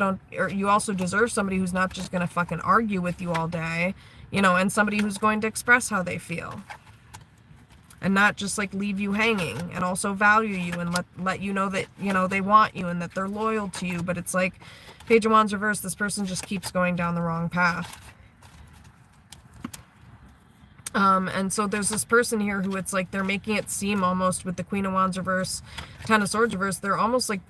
deserve somebody who's not just gonna fucking argue with you all day, you know, and somebody who's going to express how they feel. And not just like leave you hanging, and also value you and let you know that, you know, they want you and that they're loyal to you. But it's like Page of Wands reverse, this person just keeps going down the wrong path. And so there's this person here who it's like they're making it seem almost with the Queen of Wands reverse, Ten of Swords reverse, they're almost like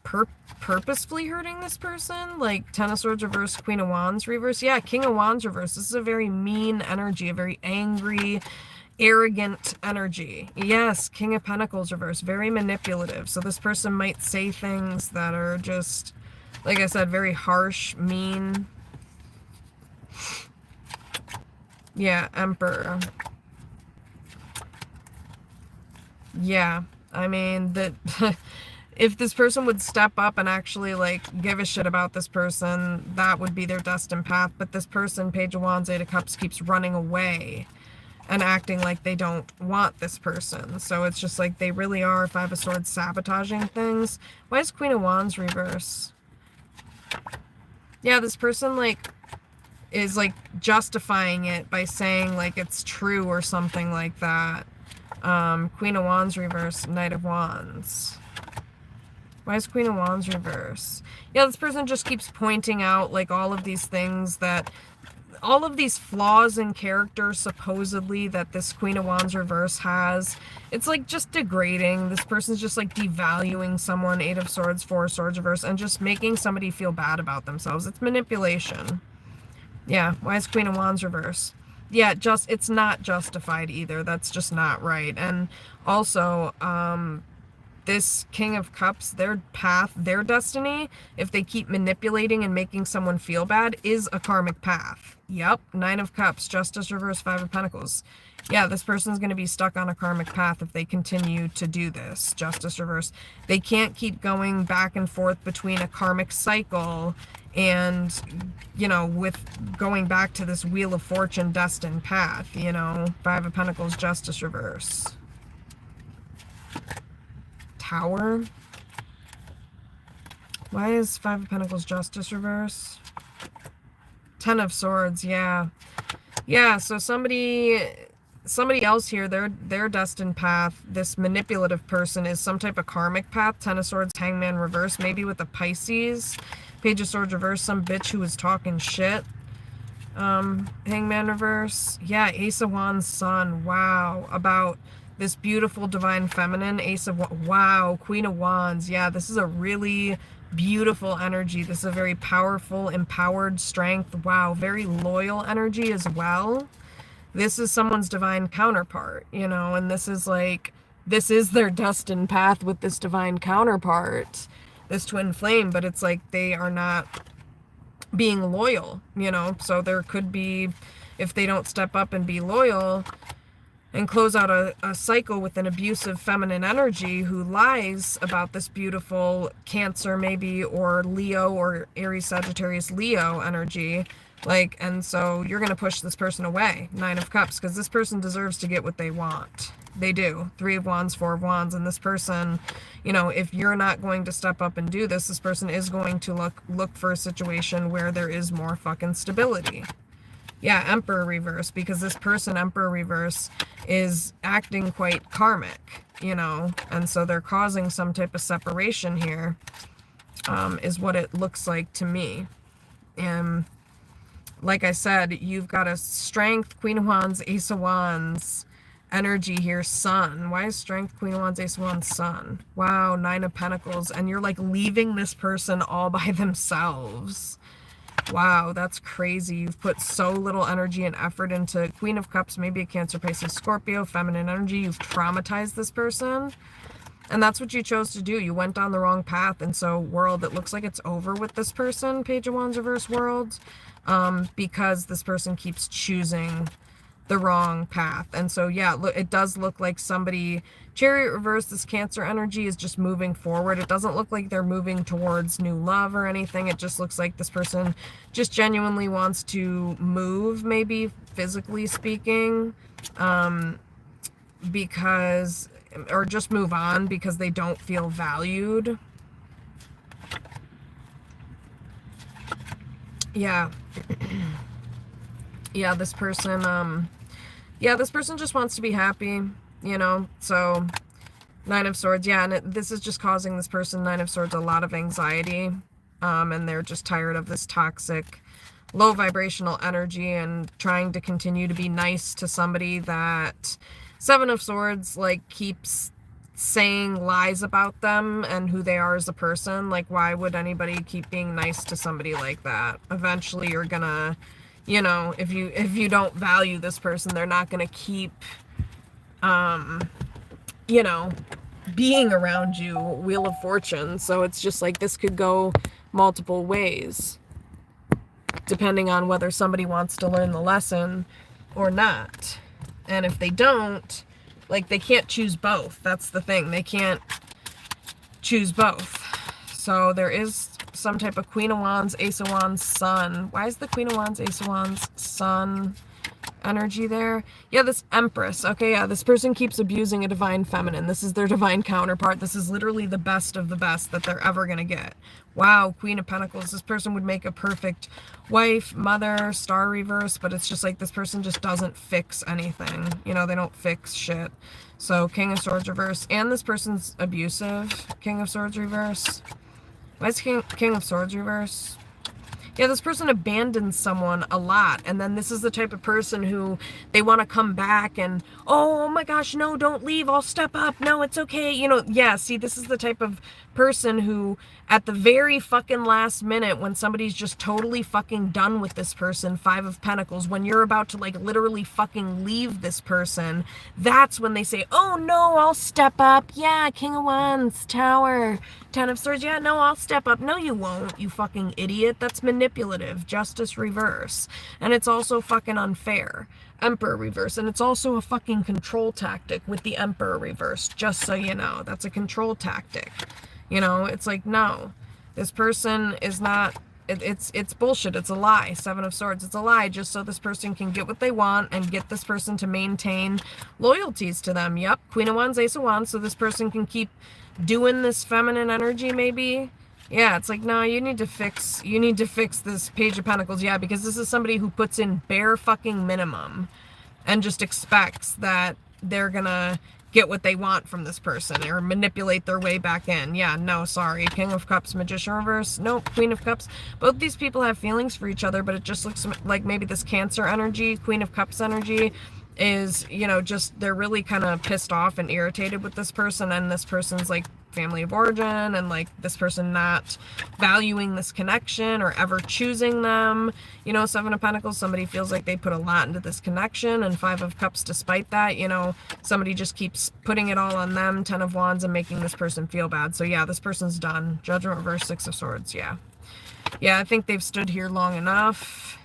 purposefully hurting this person. Like Ten of Swords reverse, Queen of Wands reverse. Yeah, King of Wands reverse. This is a very mean energy, a very angry, arrogant energy. Yes, King of Pentacles reverse, very manipulative. So this person might say things that are just, like I said, very harsh, mean. Yeah, Emperor. Yeah, I mean, that if this person would step up and actually, like, give a shit about this person, that would be their destined path. But this person, Page of Wands, Eight of Cups, keeps running away and acting like they don't want this person. So it's just like they really are, Five of Swords, sabotaging things. Why is Queen of Wands reverse? Yeah, this person, like, is, like, justifying it by saying, like, it's true or something like that. Queen of Wands reverse, Knight of Wands. Why is Queen of Wands reverse? Yeah, this person just keeps pointing out, like, all of these things that all of these flaws in character supposedly that this Queen of Wands reverse has, it's like just degrading. This person's just like devaluing someone, 8 of Swords, 4 of Swords reverse, and just making somebody feel bad about themselves. It's manipulation. Yeah, why is Queen of Wands reverse? Yeah, it's not justified either. That's just not right. And also, this King of Cups, their path, their destiny, if they keep manipulating and making someone feel bad, is a karmic path. Yep, 9 of Cups, Justice reverse, 5 of Pentacles. Yeah, this person's going to be stuck on a karmic path if they continue to do this. Justice reverse. They can't keep going back and forth between a karmic cycle and, you know, with going back to this Wheel of Fortune destined path, you know. 5 of Pentacles, Justice reverse. Tower. Why is 5 of Pentacles, Justice reverse? 10 of Swords, yeah. Yeah, so somebody else here, their destined path, this manipulative person, is some type of karmic path. 10 of Swords, Hangman reverse, maybe with a Pisces. Page of Swords reverse, some bitch who was talking shit. Hangman reverse. Yeah, Ace of Wands, Sun. Wow. About this beautiful divine feminine. Ace of Wands. Wow. Queen of Wands. Yeah, this is a really beautiful energy. This is a very powerful, empowered strength. Wow. Very loyal energy as well. This is someone's divine counterpart, you know, and this is like, this is their destined path with this divine counterpart, this twin flame, but it's like they are not being loyal, you know. So there could be, if they don't step up and be loyal and close out a cycle with an abusive feminine energy who lies about this beautiful Cancer maybe, or Leo, or Aries, Sagittarius, Leo energy, like, and so you're going to push this person away. 9 of Cups, because this person deserves to get what they want. They do. 3 of Wands, 4 of Wands, and this person, you know, if you're not going to step up and do this, this person is going to look for a situation where there is more fucking stability. Yeah, Emperor reverse, because this person, Emperor reverse, is acting quite karmic, you know, and so they're causing some type of separation here, is what it looks like to me. And like I said, you've got a Strength, Queen of Wands, Ace of Wands energy here, Sun. Why is Strength, Queen of Wands, Ace of Wands, Sun? Wow, 9 of Pentacles, and you're like leaving this person all by themselves. Wow, that's crazy. You've put so little energy and effort into Queen of Cups, maybe a Cancer, Pisces, Scorpio, feminine energy. You've traumatized this person, and that's what you chose to do. You went down the wrong path, and so, world, it looks like it's over with this person, Page of Wands reverse, world, because this person keeps choosing the wrong path. And so, yeah, look, it does look like somebody, Chariot reverse, this Cancer energy is just moving forward. It doesn't look like they're moving towards new love or anything. It just looks like this person just genuinely wants to move, maybe physically speaking, because, or just move on because they don't feel valued. Yeah. Yeah, this person, yeah, this person just wants to be happy, you know, so 9 of Swords, yeah, and this is just causing this person, 9 of Swords, a lot of anxiety, and they're just tired of this toxic, low vibrational energy and trying to continue to be nice to somebody that 7 of Swords, like, keeps saying lies about them and who they are as a person. Like, why would anybody keep being nice to somebody like that? Eventually you're gonna, you know, if you don't value this person, they're not gonna keep, you know, being around you. Wheel of Fortune. So it's just like, this could go multiple ways depending on whether somebody wants to learn the lesson or not. And if they don't, like, they can't choose both. That's the thing. They can't choose both. So there is some type of Queen of Wands, Ace of Wands, Sun. Why is the Queen of Wands, Ace of Wands, Sun energy there? Yeah, this Empress. Okay, yeah, this person keeps abusing a divine feminine. This is their divine counterpart. This is literally the best of the best that they're ever gonna get. Wow, Queen of Pentacles. This person would make a perfect wife, mother, star reverse, but it's just like this person just doesn't fix anything. You know, they don't fix shit. So King of Swords reverse, and this person's abusive. King of Swords reverse. Why is King of Swords reverse? Yeah, this person abandons someone a lot, and then this is the type of person who they want to come back and, oh my gosh, no, don't leave, I'll step up, no, it's okay, you know. Yeah, see, this is the type of person who, at the very fucking last minute, when somebody's just totally fucking done with this person, Five of Pentacles, when you're about to like literally fucking leave this person, that's when they say, oh no, I'll step up, yeah, King of Wands, Tower, Ten of Swords, yeah, no, I'll step up. No, you won't, you fucking idiot. That's manipulative. Justice reverse. And it's also fucking unfair. Emperor reverse. And it's also a fucking control tactic with the Emperor reverse, just so you know. That's a control tactic. You know, it's like, no, this person is not, it's bullshit. It's a lie. Seven of Swords. It's a lie just so this person can get what they want and get this person to maintain loyalties to them. Yep. Queen of Wands, Ace of Wands. So this person can keep doing this feminine energy, maybe. Yeah, it's like, no, you need to fix this Page of Pentacles. Yeah, because this is somebody who puts in bare fucking minimum and just expects that they're gonna get what they want from this person or manipulate their way back in. Yeah, no, sorry. King of Cups, Magician reverse. Nope, Queen of Cups. Both these people have feelings for each other, but it just looks like maybe this Cancer energy, Queen of Cups energy, is, you know, just they're really kind of pissed off and irritated with this person, and this person's like family of origin, and like this person not valuing this connection or ever choosing them. You know, Seven of Pentacles, somebody feels like they put a lot into this connection, and Five of Cups, despite that, you know, somebody just keeps putting it all on them. Ten of Wands, and making this person feel bad. So yeah, this person's done. Judgment reverse, Six of Swords. Yeah, I think they've stood here long enough.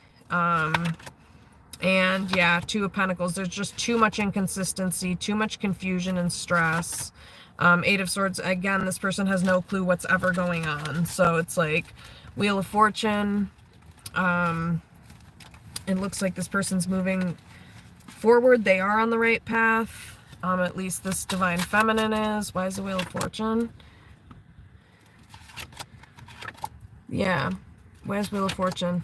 And yeah, Two of Pentacles, there's just too much inconsistency, too much confusion and stress. Eight of Swords, again, this person has no clue what's ever going on. So it's like Wheel of Fortune. It looks like this person's moving forward. They are on the right path. At least this Divine Feminine is. Why is the Wheel of Fortune? Yeah. Where's Wheel of Fortune?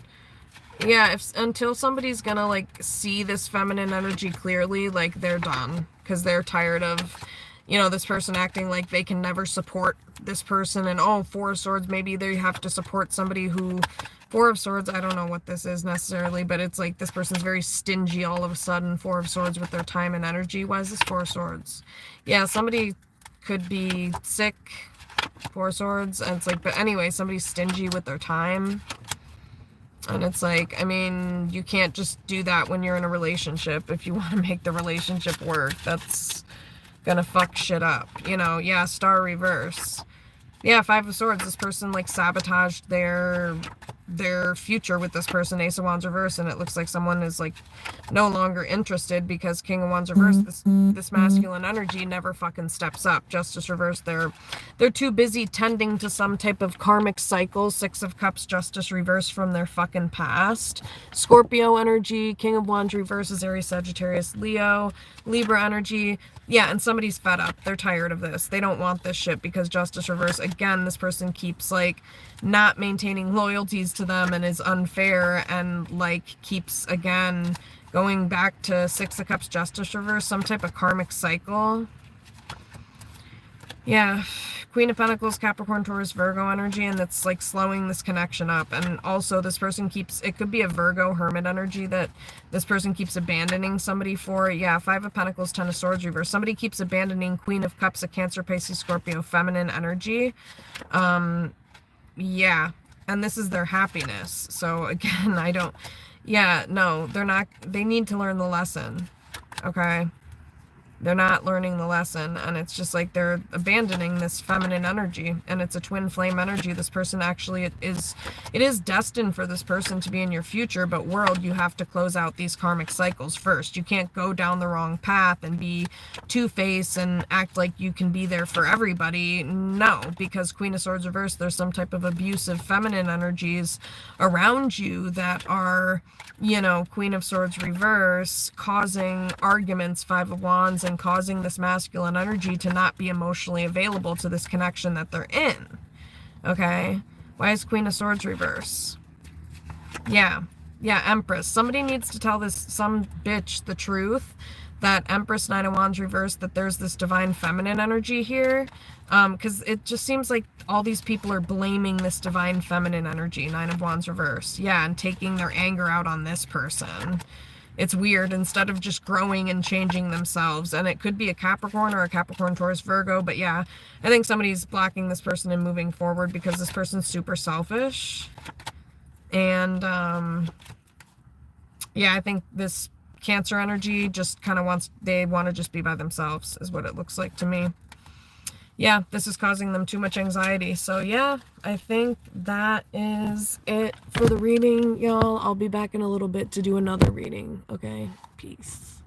Yeah, until somebody's gonna like see this feminine energy clearly, like they're done, because they're tired of, you know, this person acting like they can never support this person. And oh, Four of Swords, maybe they have to support somebody who, Four of Swords, I don't know what this is necessarily, but it's like this person's very stingy all of a sudden. Four of Swords with their time and energy. Why is this Four of Swords? Yeah, somebody could be sick, Four of Swords, and it's like, but anyway, somebody's stingy with their time. And it's like, I mean, you can't just do that when you're in a relationship. If you want to make the relationship work, that's gonna fuck shit up, you know. Yeah, Star reverse. Yeah, Five of Swords, this person like sabotaged their future with this person. Ace of Wands reverse, and it looks like someone is like no longer interested, because King of Wands reverse, this masculine energy never fucking steps up. Justice reverse, they're too busy tending to some type of karmic cycle. Six of Cups, Justice reverse, from their fucking past. Scorpio energy, King of Wands reverse is Aries, Sagittarius, Leo. Libra energy. Yeah, and somebody's fed up. They're tired of this. They don't want this shit, because Justice reverse, again, this person keeps like not maintaining loyalties to them and is unfair, and like keeps again going back to Six of Cups, Justice reverse, some type of karmic cycle. Yeah, Queen of Pentacles, Capricorn, Taurus, Virgo energy, and that's like slowing this connection up. And also this person keeps, it could be a Virgo Hermit energy that this person keeps abandoning somebody for. Yeah, Five of Pentacles, Ten of Swords reverse. Somebody keeps abandoning Queen of Cups, a Cancer, Pisces, Scorpio, feminine energy. Yeah, and this is their happiness. So again, I don't, yeah, no, they're not, they need to learn the lesson, okay? They're not learning the lesson, and it's just like they're abandoning this feminine energy, and it's a twin flame energy. This person actually, it is destined for this person to be in your future, but world, you have to close out these karmic cycles first. You can't go down the wrong path and be two-faced and act like you can be there for everybody. No, because Queen of Swords reverse, there's some type of abusive feminine energies around you that are, you know, Queen of Swords reverse, causing arguments, Five of Wands, and causing this masculine energy to not be emotionally available to this connection that they're in. Okay? Why is Queen of Swords reverse? Yeah, Empress. Somebody needs to tell some bitch the truth that Empress, Nine of Wands reversed, that there's this divine feminine energy here. Because it just seems like all these people are blaming this divine feminine energy, Nine of Wands reversed. Yeah, and taking their anger out on this person. It's weird, instead of just growing and changing themselves. And it could be a Capricorn or a Capricorn, Taurus, Virgo. But yeah, I think somebody's blocking this person and moving forward because this person's super selfish. And yeah, I think this Cancer energy just kind of they want to just be by themselves, is what it looks like to me. Yeah, this is causing them too much anxiety. So yeah, I think that is it for the reading, y'all. I'll be back in a little bit to do another reading. Okay, peace.